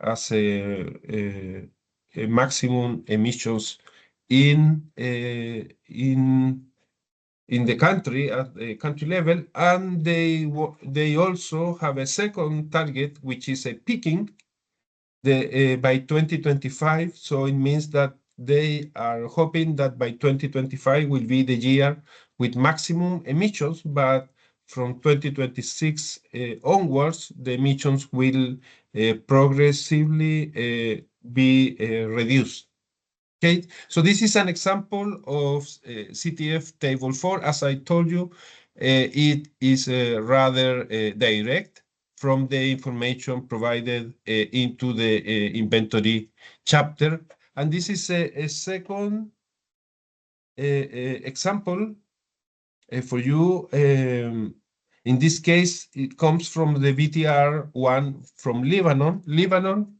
maximum emissions in in the country at the country level, and they also have a second target, which is a peaking by 2025. So it means that they are hoping that by 2025 will be the year with maximum emissions, but from 2026 onwards, the emissions will progressively be reduced. Okay, so this is an example of CTF Table 4. As I told you, it is rather direct from the information provided into the inventory chapter. And this is a second example for you. In this case, it comes from the BTR one from Lebanon. Lebanon,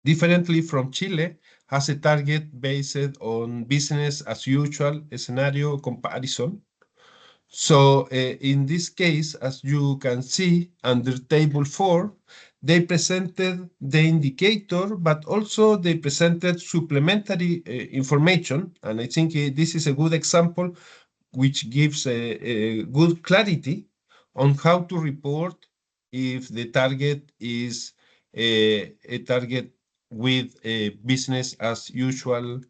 differently from Chile, has a target based on business as usual scenario comparison. So in this case, as you can see under table 4, they presented the indicator, but also they presented supplementary information. And I think this is a good example which gives a good clarity on how to report if the target is a target with a business as usual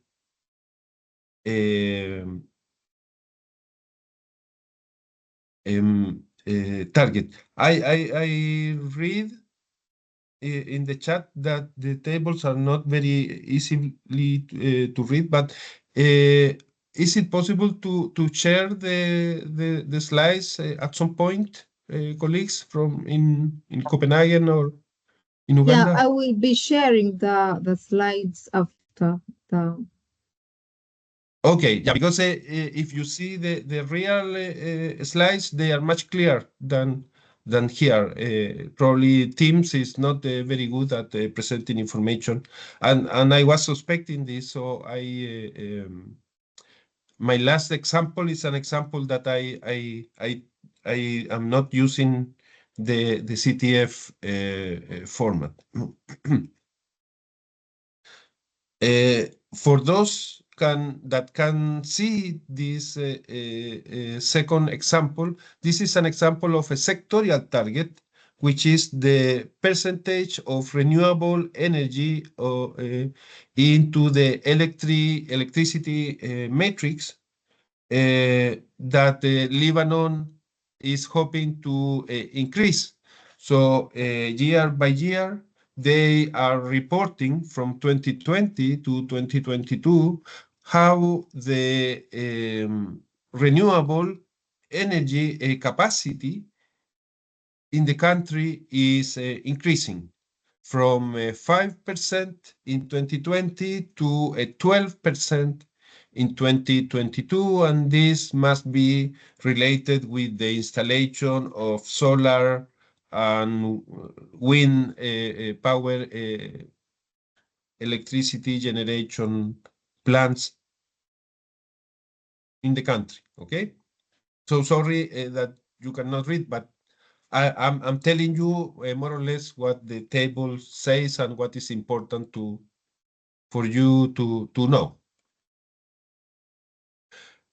target. I read in the chat that the tables are not very easily to read, but is it possible to share the slides at some point, colleagues from in Copenhagen or in Yeah, Uganda? I will be sharing the slides after the. Okay, yeah, because if you see the real slides, they are much clearer than here. Probably Teams is not very good at presenting information, and I was suspecting this, so my last example is an example that I am not using the CTF format. For those that can see this second example, this is an example of a sectorial target, which is the percentage of renewable energy into the electricity matrix that Lebanon is hoping to increase. So year by year, they are reporting from 2020 to 2022 how the renewable energy capacity in the country is increasing from 5% in 2020 to 12% in 2022, and this must be related with the installation of solar and wind power electricity generation plants in the country. Okay, so sorry that you cannot read, but I'm telling you more or less what the table says and what is important for you to know.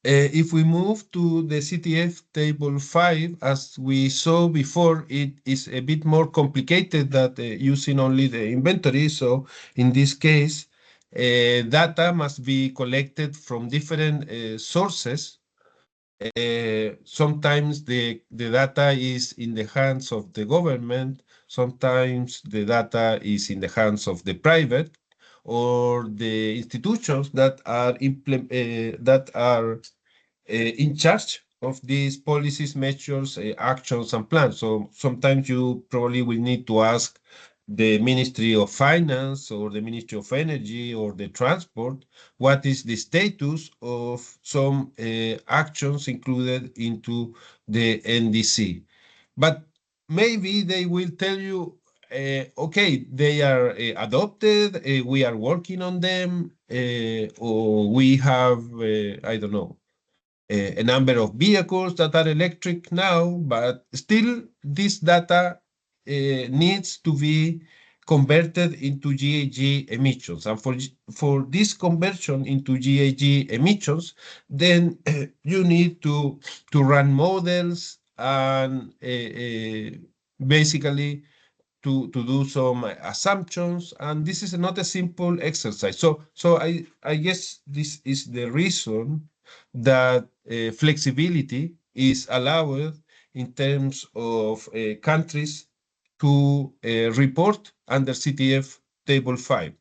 If we move to the CTF table 5, as we saw before, it is a bit more complicated than using only the inventory. So in this case, data must be collected from different sources. Sometimes the data is in the hands of the government, sometimes the data is in the hands of the private or the institutions that are in charge of these policies, measures, actions, and plans. So sometimes you probably will need to ask the Ministry of Finance or the Ministry of Energy or the Transport what is the status of some actions included into the NDC. But maybe they will tell you, okay, they are adopted, we are working on them, or we have, I don't know, a number of vehicles that are electric now, but still this data needs to be converted into GHG emissions. And for this conversion into GHG emissions, then you need to run models and basically to do some assumptions, and this is not a simple exercise. So I guess this is the reason that flexibility is allowed in terms of countries to report under CTF Table 5.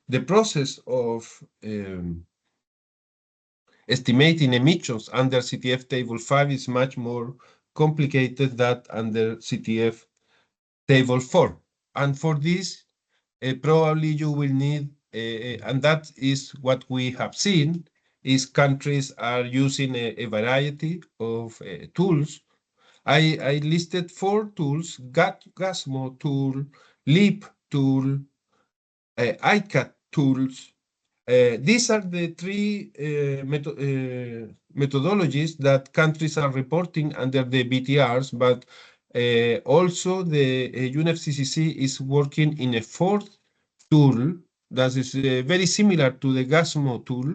The process of estimating emissions under CTF Table 5 is much more complicated than under CTF Table 4. And for this, probably you will need, and that is what we have seen, is countries are using a variety of tools. I listed 4 tools: GASMO tool, LEAP tool, ICAT tools. These are the 3 methodologies that countries are reporting under the BTRs, but also the UNFCCC is working in a 4th tool that is very similar to the GASMO tool,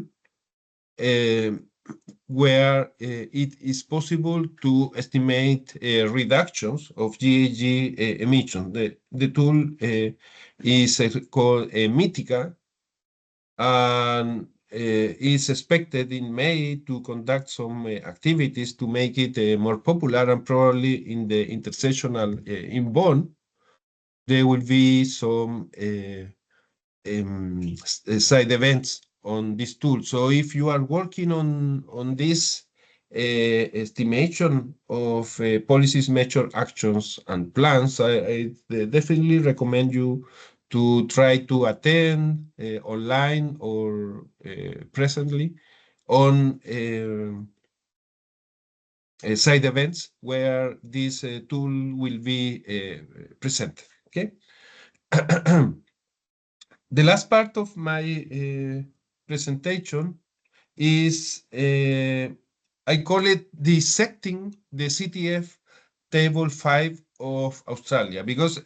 where it is possible to estimate reductions of GHG emissions. The tool is called Mythica, and is expected in May to conduct some activities to make it more popular, and probably in the intersessional in Bonn, there will be some side events on this tool. So if you are working on this estimation of policies, measure, actions, and plans, I definitely recommend you to try to attend online or presently on side events where this tool will be presented. Okay. The last part of my presentation is, I call it dissecting the CTF Table 5 of Australia, because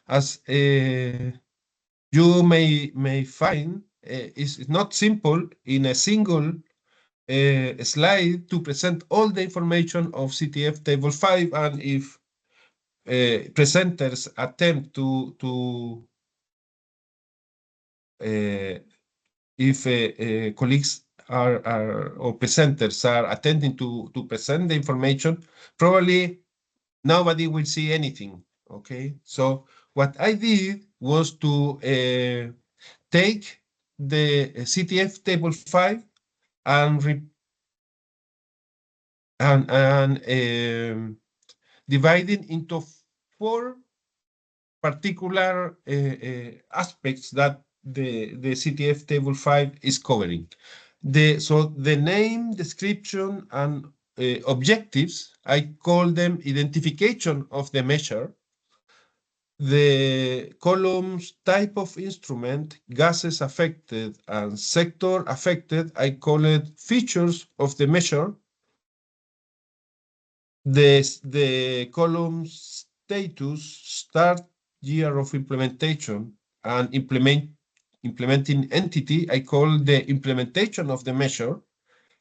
as you may find, it's not simple in a single slide to present all the information of CTF Table 5, and if presenters attempt to if colleagues or presenters are attempting to present the information, probably nobody will see anything. Okay, so what I did was to take the CTF Table 5 and divide it into 4 particular aspects that the CTF Table 5 is covering. So the name, description, and objectives, I call them identification of the measure. The columns, type of instrument, gases affected, and sector affected, I call it features of the measure. The column status, start year of implementation, and implementing entity, I call the implementation of the measure.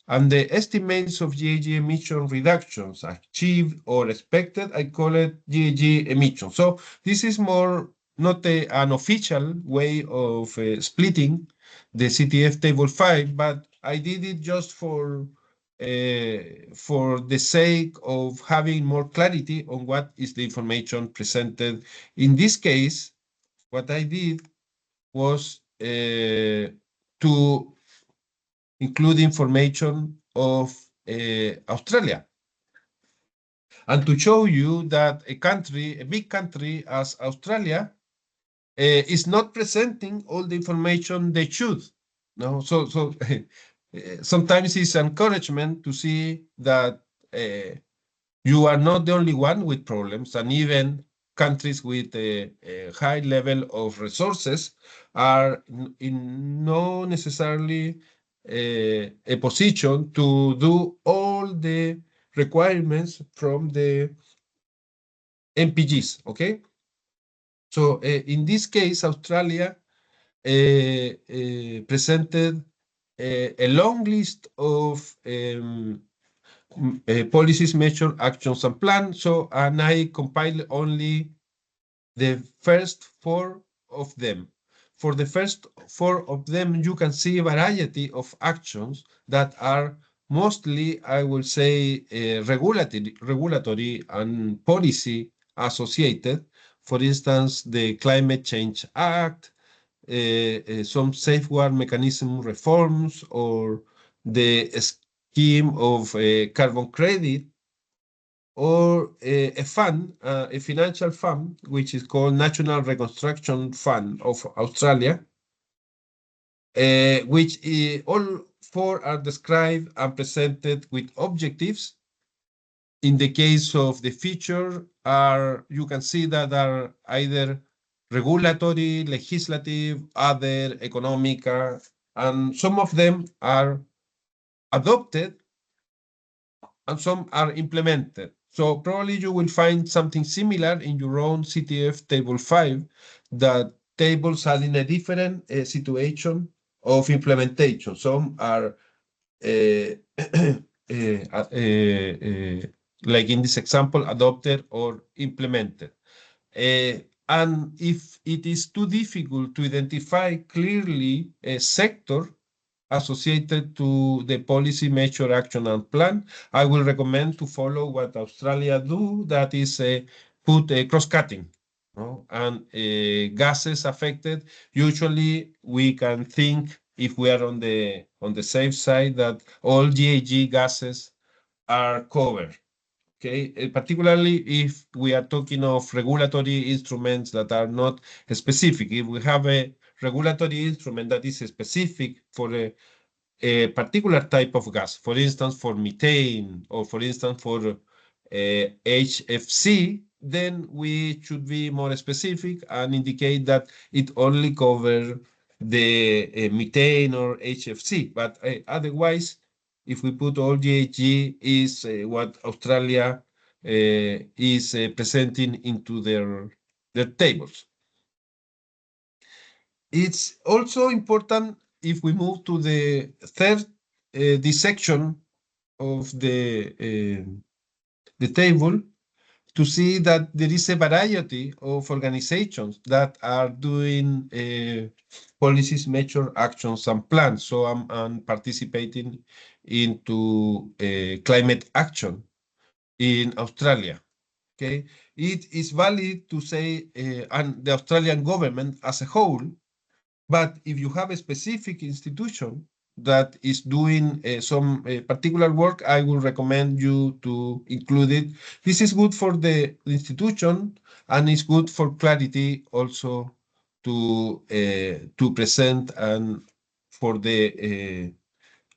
And the estimates of GHG emission reductions achieved or expected, I call it GHG emissions. So this is more not an official way of splitting the CTF Table 5, but I did it just for the sake of having more clarity on what is the information presented. In this case, what I did was to include information of Australia, and to show you that a big country as Australia, is not presenting all the information they should. No, so sometimes it's encouragement to see that you are not the only one with problems, and even countries with a high level of resources are not necessarily a position to do all the requirements from the MPGs, okay? So in this case, Australia presented a long list of policies, measures, actions, and plans. So, and I compiled only the first 4 of them. For the first 4 of them, you can see a variety of actions that are mostly, I will say, regulatory and policy associated. For instance, the Climate Change Act, some safeguard mechanism reforms, or the scheme of carbon credit, or a fund, a financial fund, which is called National Reconstruction Fund of Australia, which all 4 are described and presented with objectives. In the case of the feature, you can see that are either regulatory, legislative, other, economic, and some of them are adopted and some are implemented. So probably you will find something similar in your own CTF Table 5, that tables are in a different situation of implementation. Some are like in this example, adopted or implemented. And if it is too difficult to identify clearly a sector associated to the policy, measure, action, and plan, I will recommend to follow what Australia do, that is put a cross-cutting. And gases affected, usually we can think, if we are on the safe side, that all GHG gases are covered. Okay, particularly if we are talking of regulatory instruments that are not specific. If we have a regulatory instrument that is specific for a particular type of gas, for instance, for methane, or for instance, for HFC, then we should be more specific and indicate that it only covers the methane or HFC. But otherwise, if we put all GHG, is what Australia is presenting into their tables. It's also important, if we move to the third dissection of the table, to see that there is a variety of organizations that are doing policies, measures, actions, and plans. So I'm participating into climate action in Australia. Okay, it is valid to say, and the Australian government as a whole. But if you have a specific institution that is doing some particular work, I will recommend you to include it. This is good for the institution, and it's good for clarity also to present and for the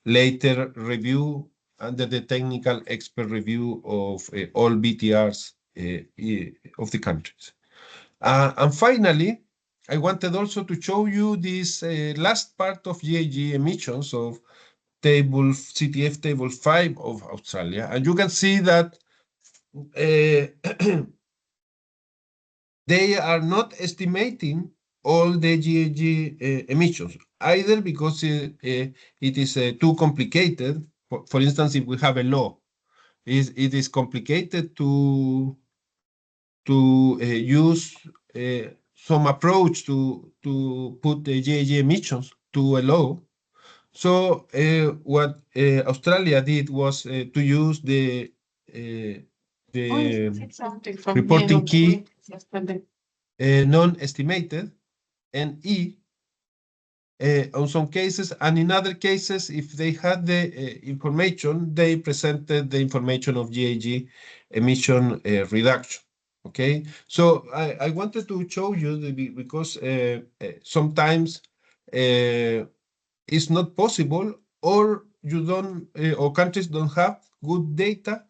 later review under the technical expert review of all BTRs of the countries. And finally, I wanted also to show you this last part of GHG emissions of CTF Table 5 of Australia. And you can see that they are not estimating all the GHG emissions, either because it is too complicated. For instance, if we have a law, it is complicated to use some approach to put the GHG emissions to a law. So what Australia did was to use the reporting key non-estimated, NE, on some cases, and in other cases, if they had the information, they presented the information of GHG emission reduction. Okay, so I wanted to show you because sometimes it's not possible, or you don't, or countries don't have good data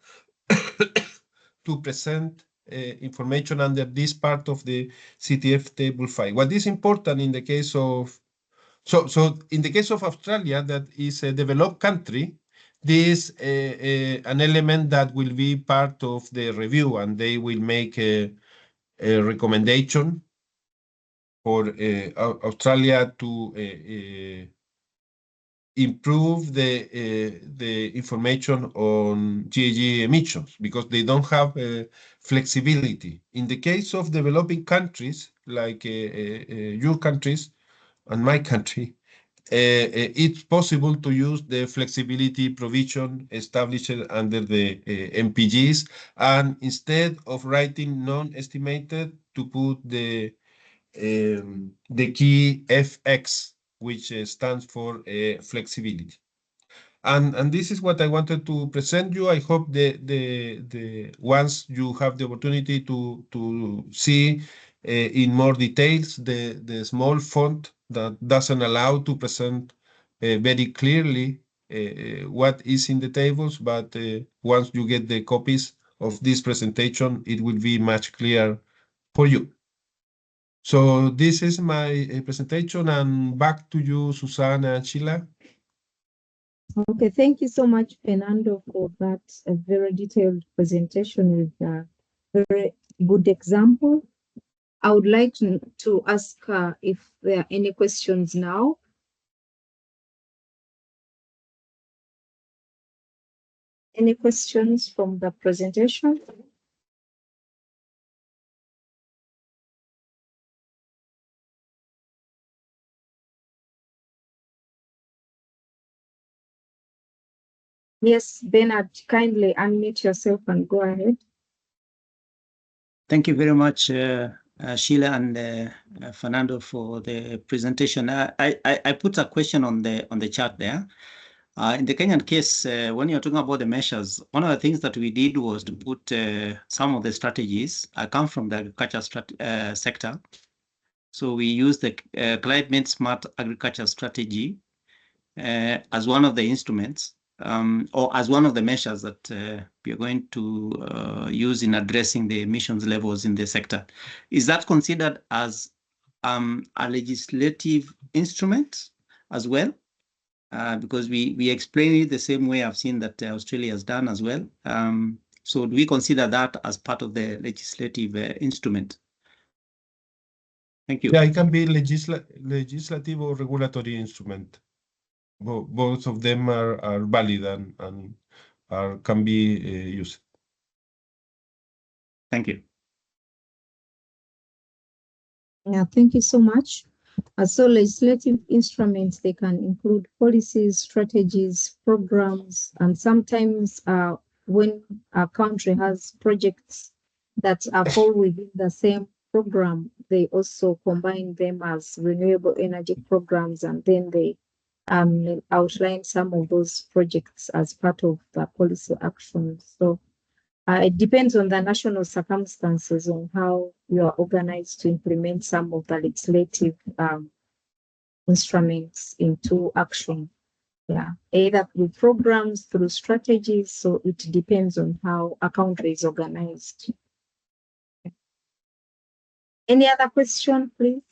to present information under this part of the CTF Table 5. What is important in the case of, so in the case of Australia, that is a developed country, this an element that will be part of the review, and they will make a recommendation for Australia to improve the information on GHG emissions because they don't have flexibility. In the case of developing countries like your countries and my country, it's possible to use the flexibility provision established under the MPGs, and instead of writing non-estimated, to put the key FX, which stands for flexibility. And this is what I wanted to present you. I hope the once you have the opportunity to see in more details the small font that doesn't allow to present very clearly what is in the tables, but once you get the copies of this presentation, it will be much clearer for you. So this is my presentation, and back to you, Susana and Sheila. Okay, thank you so much, Fernando, for that very detailed presentation with a very good example. I would like to ask if there are any questions now. Any questions from the presentation? Yes, Bernard, kindly unmute yourself and go ahead. Thank you very much, Sheila and Fernando, for the presentation. I put a question on the chat there. In the Kenyan case, when you're talking about the measures, one of the things that we did was to put some of the strategies. I come from the agriculture sector. So we use the climate smart agriculture strategy as one of the instruments or as one of the measures that we are going to use in addressing the emissions levels in the sector. Is that considered as a legislative instrument as well? Because we explain it the same way I've seen that Australia has done as well. So do we consider that as part of the legislative instrument? Thank you. Yeah, it can be legislative or regulatory instrument. Both of them are valid and can be used. Thank you. Yeah, thank you so much. So legislative instruments, they can include policies, strategies, programs, and sometimes when a country has projects that fall within the same program, they also combine them as renewable energy programs, and then they outline some of those projects as part of the policy action. So it depends on the national circumstances on how you are organized to implement some of the legislative instruments into action. Yeah, either through programs, through strategies. So it depends on how a country is organized. Any other question, please?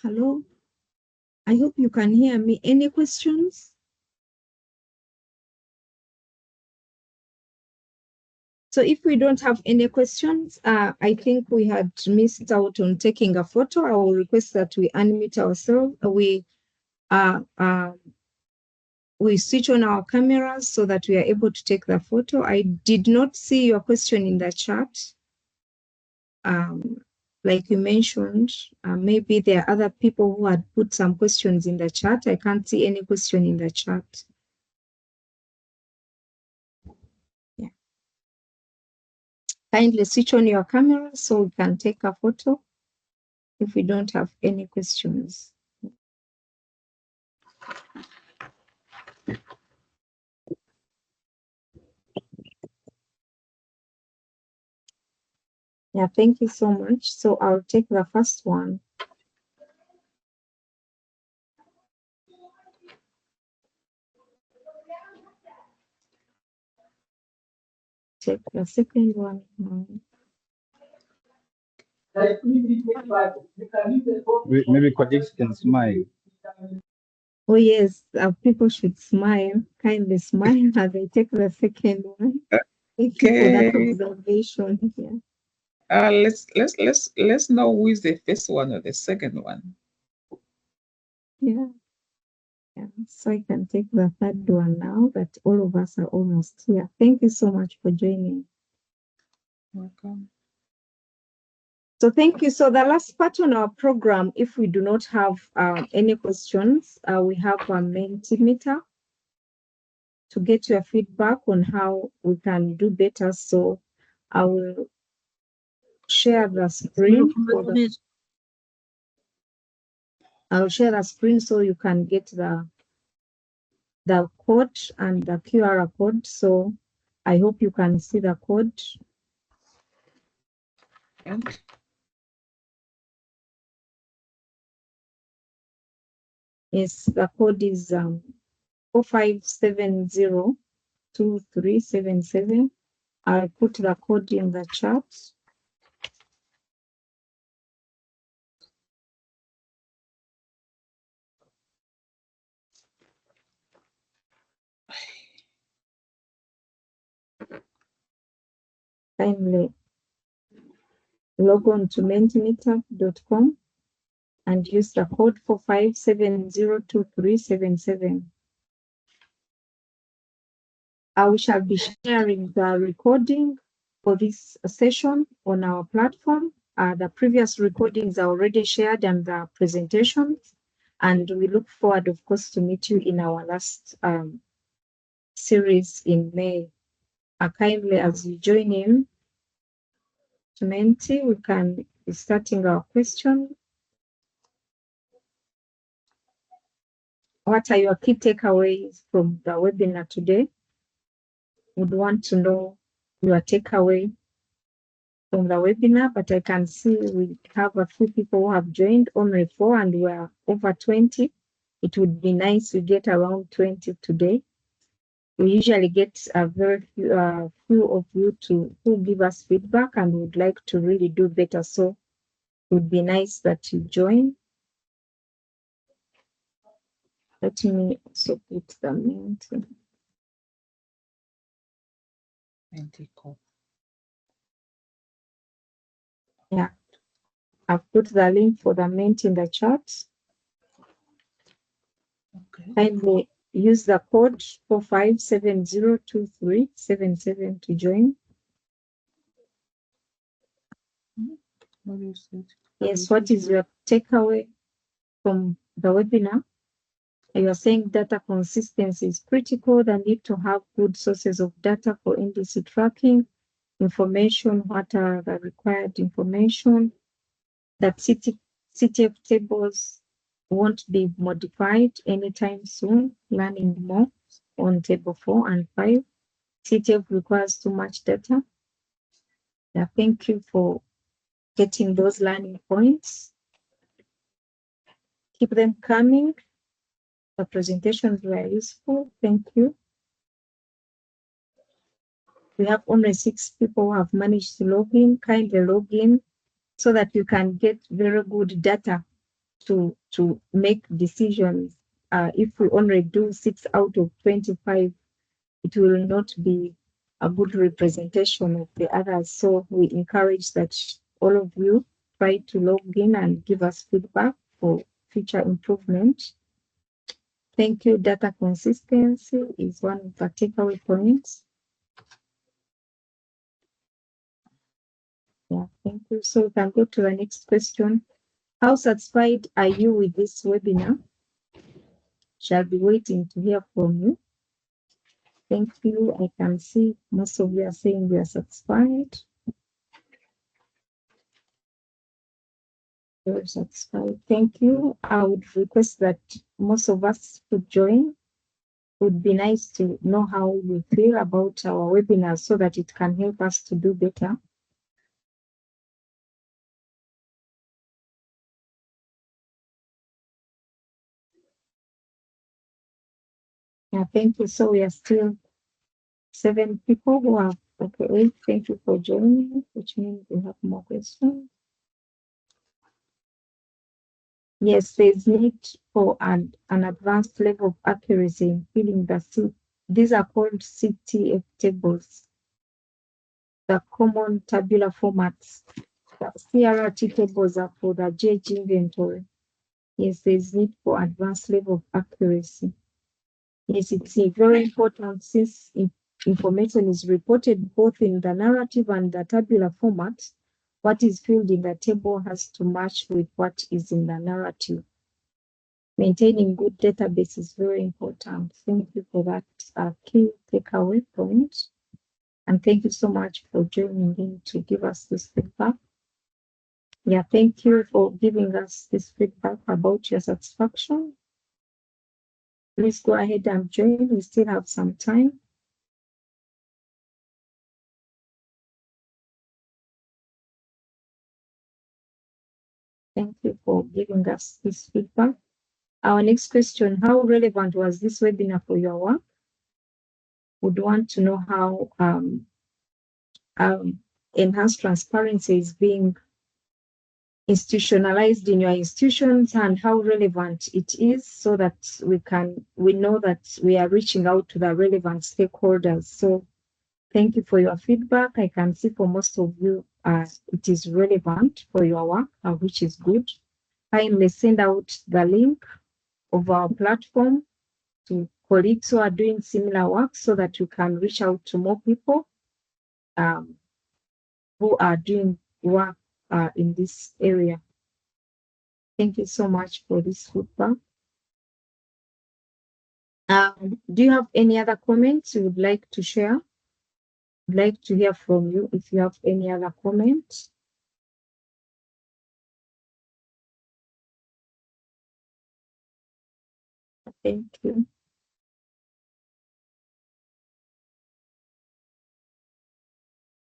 Hello, I hope you can hear me. Any questions? So if we don't have any questions, I think we had missed out on taking a photo. I will request that we unmute ourselves. We switch on our cameras so that we are able to take the photo. I did not see your question in the chat. Like you mentioned, maybe there are other people who had put some questions in the chat. I can't see any question in the chat. Yeah. Kindly switch on your camera so we can take a photo if we don't have any questions. Yeah, thank you so much. So I'll take the first one. Take the second one. Maybe colleagues can smile. Oh yes, people should smile, kindly smile as I take the second one. Thank you for that Okay. observation. Yeah. Let's know who is the first one or the second one. Yeah. Yeah. So I can take the third one now that all of us are almost here. Thank you so much for joining. Welcome. So thank you. So the last part on our program, if we do not have any questions, we have a Mentimeter to get your feedback on how we can do better. So I will share the screen. I'll share the screen so you can get the code and the QR code. So I hope you can see the code. And Yes, the code is 45702377. I'll put the code in the chat. Kindly log on to mentimeter.com and use the code 45702377. We shall be sharing the recording for this session on our platform. The previous recordings are already shared and the presentations, and we look forward, of course, to meet you in our last series in May. Kindly, as you join in to Menti, we can be starting our question. What are your key takeaways from the webinar today? Would want to know your takeaway from the webinar, but I can see we have a few people who have joined, only 4, and we're over 20. It would be nice to get around 20 today. We usually get a very few of you who give us feedback and would like to really do better. So it would be nice that you join. Let me also put the link. Yeah, I've put the link for the Mint in the chat. okay. Kindly use the code 45702377 to join. What is it? Yes, what is your takeaway from the webinar? You are saying data consistency is critical, the need to have good sources of data for NDC tracking, information, what are the required information, that CTF tables won't be modified anytime soon, learning more on table 4 and 5. CTF requires too much data. Yeah, thank you for getting those learning points. Keep them coming. The presentations were useful. Thank you. We have only 6 people who have managed to log in. Kindly log in so that you can get very good data to make decisions. If we only do 6 out of 25, it will not be a good representation of the others. So we encourage that all of you try to log in and give us feedback for future improvement. Thank you. Data consistency is one of the takeaway points. Yeah, thank you. So we can go to the next question. How satisfied are you with this webinar? Shall be waiting to hear from you. Thank you. I can see most of you are saying we are satisfied. Very satisfied. Thank you. I would request that most of us could join. It would be nice to know how you feel about our webinars so that it can help us to do better. Yeah, thank you. So we are still 7 people who have, okay, thank you for joining, which means we have more questions. Yes, there's need for an advanced level of accuracy in filling the seat. These are called CTF tables, the common tabular formats. The CRT tables are for the GH inventory. Yes, there's need for advanced level of accuracy. Yes, it's very important since information is reported both in the narrative and the tabular format. What is filled in the table has to match with what is in the narrative. Maintaining good database is very important. Thank you for that key takeaway point. And thank you so much for joining in to give us this feedback. Yeah, thank you for giving us this feedback about your satisfaction. Please go ahead and join. We still have some time. Thank you for giving us this feedback. Our next question, how relevant was this webinar for your work? Would want to know how enhanced transparency is being institutionalized in your institutions and how relevant it is so that we know that we are reaching out to the relevant stakeholders. So thank you for your feedback. I can see for most of you it is relevant for your work, which is good. Kindly send out the link of our platform to colleagues who are doing similar work so that you can reach out to more people who are doing work in this area. Thank you so much for this feedback. Do you have any other comments you would like to share? I'd like to hear from you if you have any other comments. Thank you.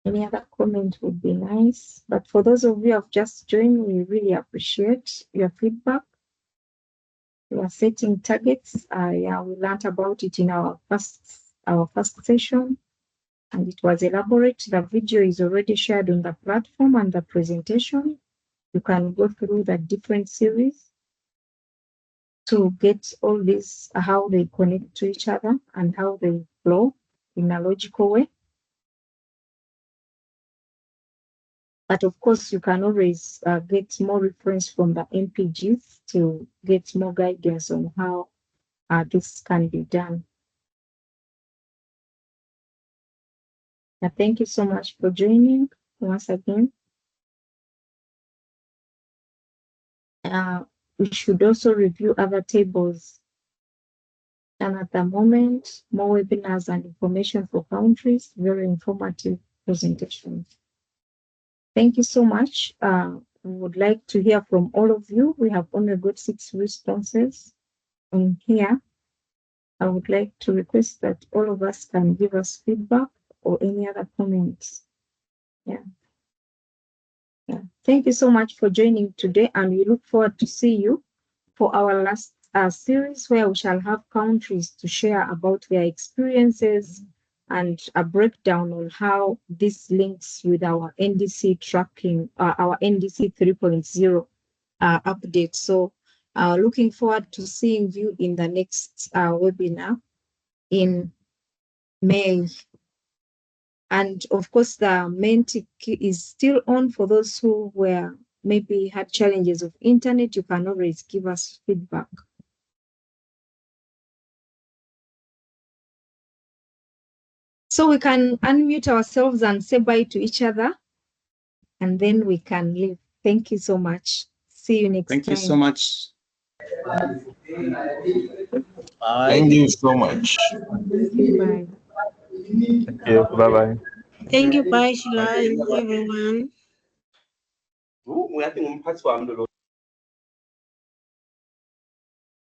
Any other comment would be nice. But for those of you who have just joined, we really appreciate your feedback. We are setting targets. Yeah, we learned about it in our first session, and it was elaborate. The video is already shared on the platform and the presentation. You can go through the different series to get all this, how they connect to each other and how they flow in a logical way. But of course, you can always get more reference from the MPGs to get more guidance on how this can be done. Thank you so much for joining once again. We should also review other tables. And at the moment, more webinars and information for countries, very informative presentations. Thank you so much. We would like to hear from all of you. We have only got 6 responses in here. I would like to request that all of us can give us feedback or any other comments. Yeah. Thank you so much for joining today, and we look forward to see you for our last series where we shall have countries to share about their experiences and a breakdown on how this links with our NDC tracking, our NDC 3.0 update. So looking forward to seeing you in the next webinar in May. And of course, the Menti is still on for those who were maybe had challenges of internet. You can always give us feedback. So we can unmute ourselves and say bye to each other, and then we can leave. Thank you so much. See you next time. Thank you so much. Thank you so much. Bye. Thank you. Bye-bye. Thank you. Bye, Sheila, and everyone.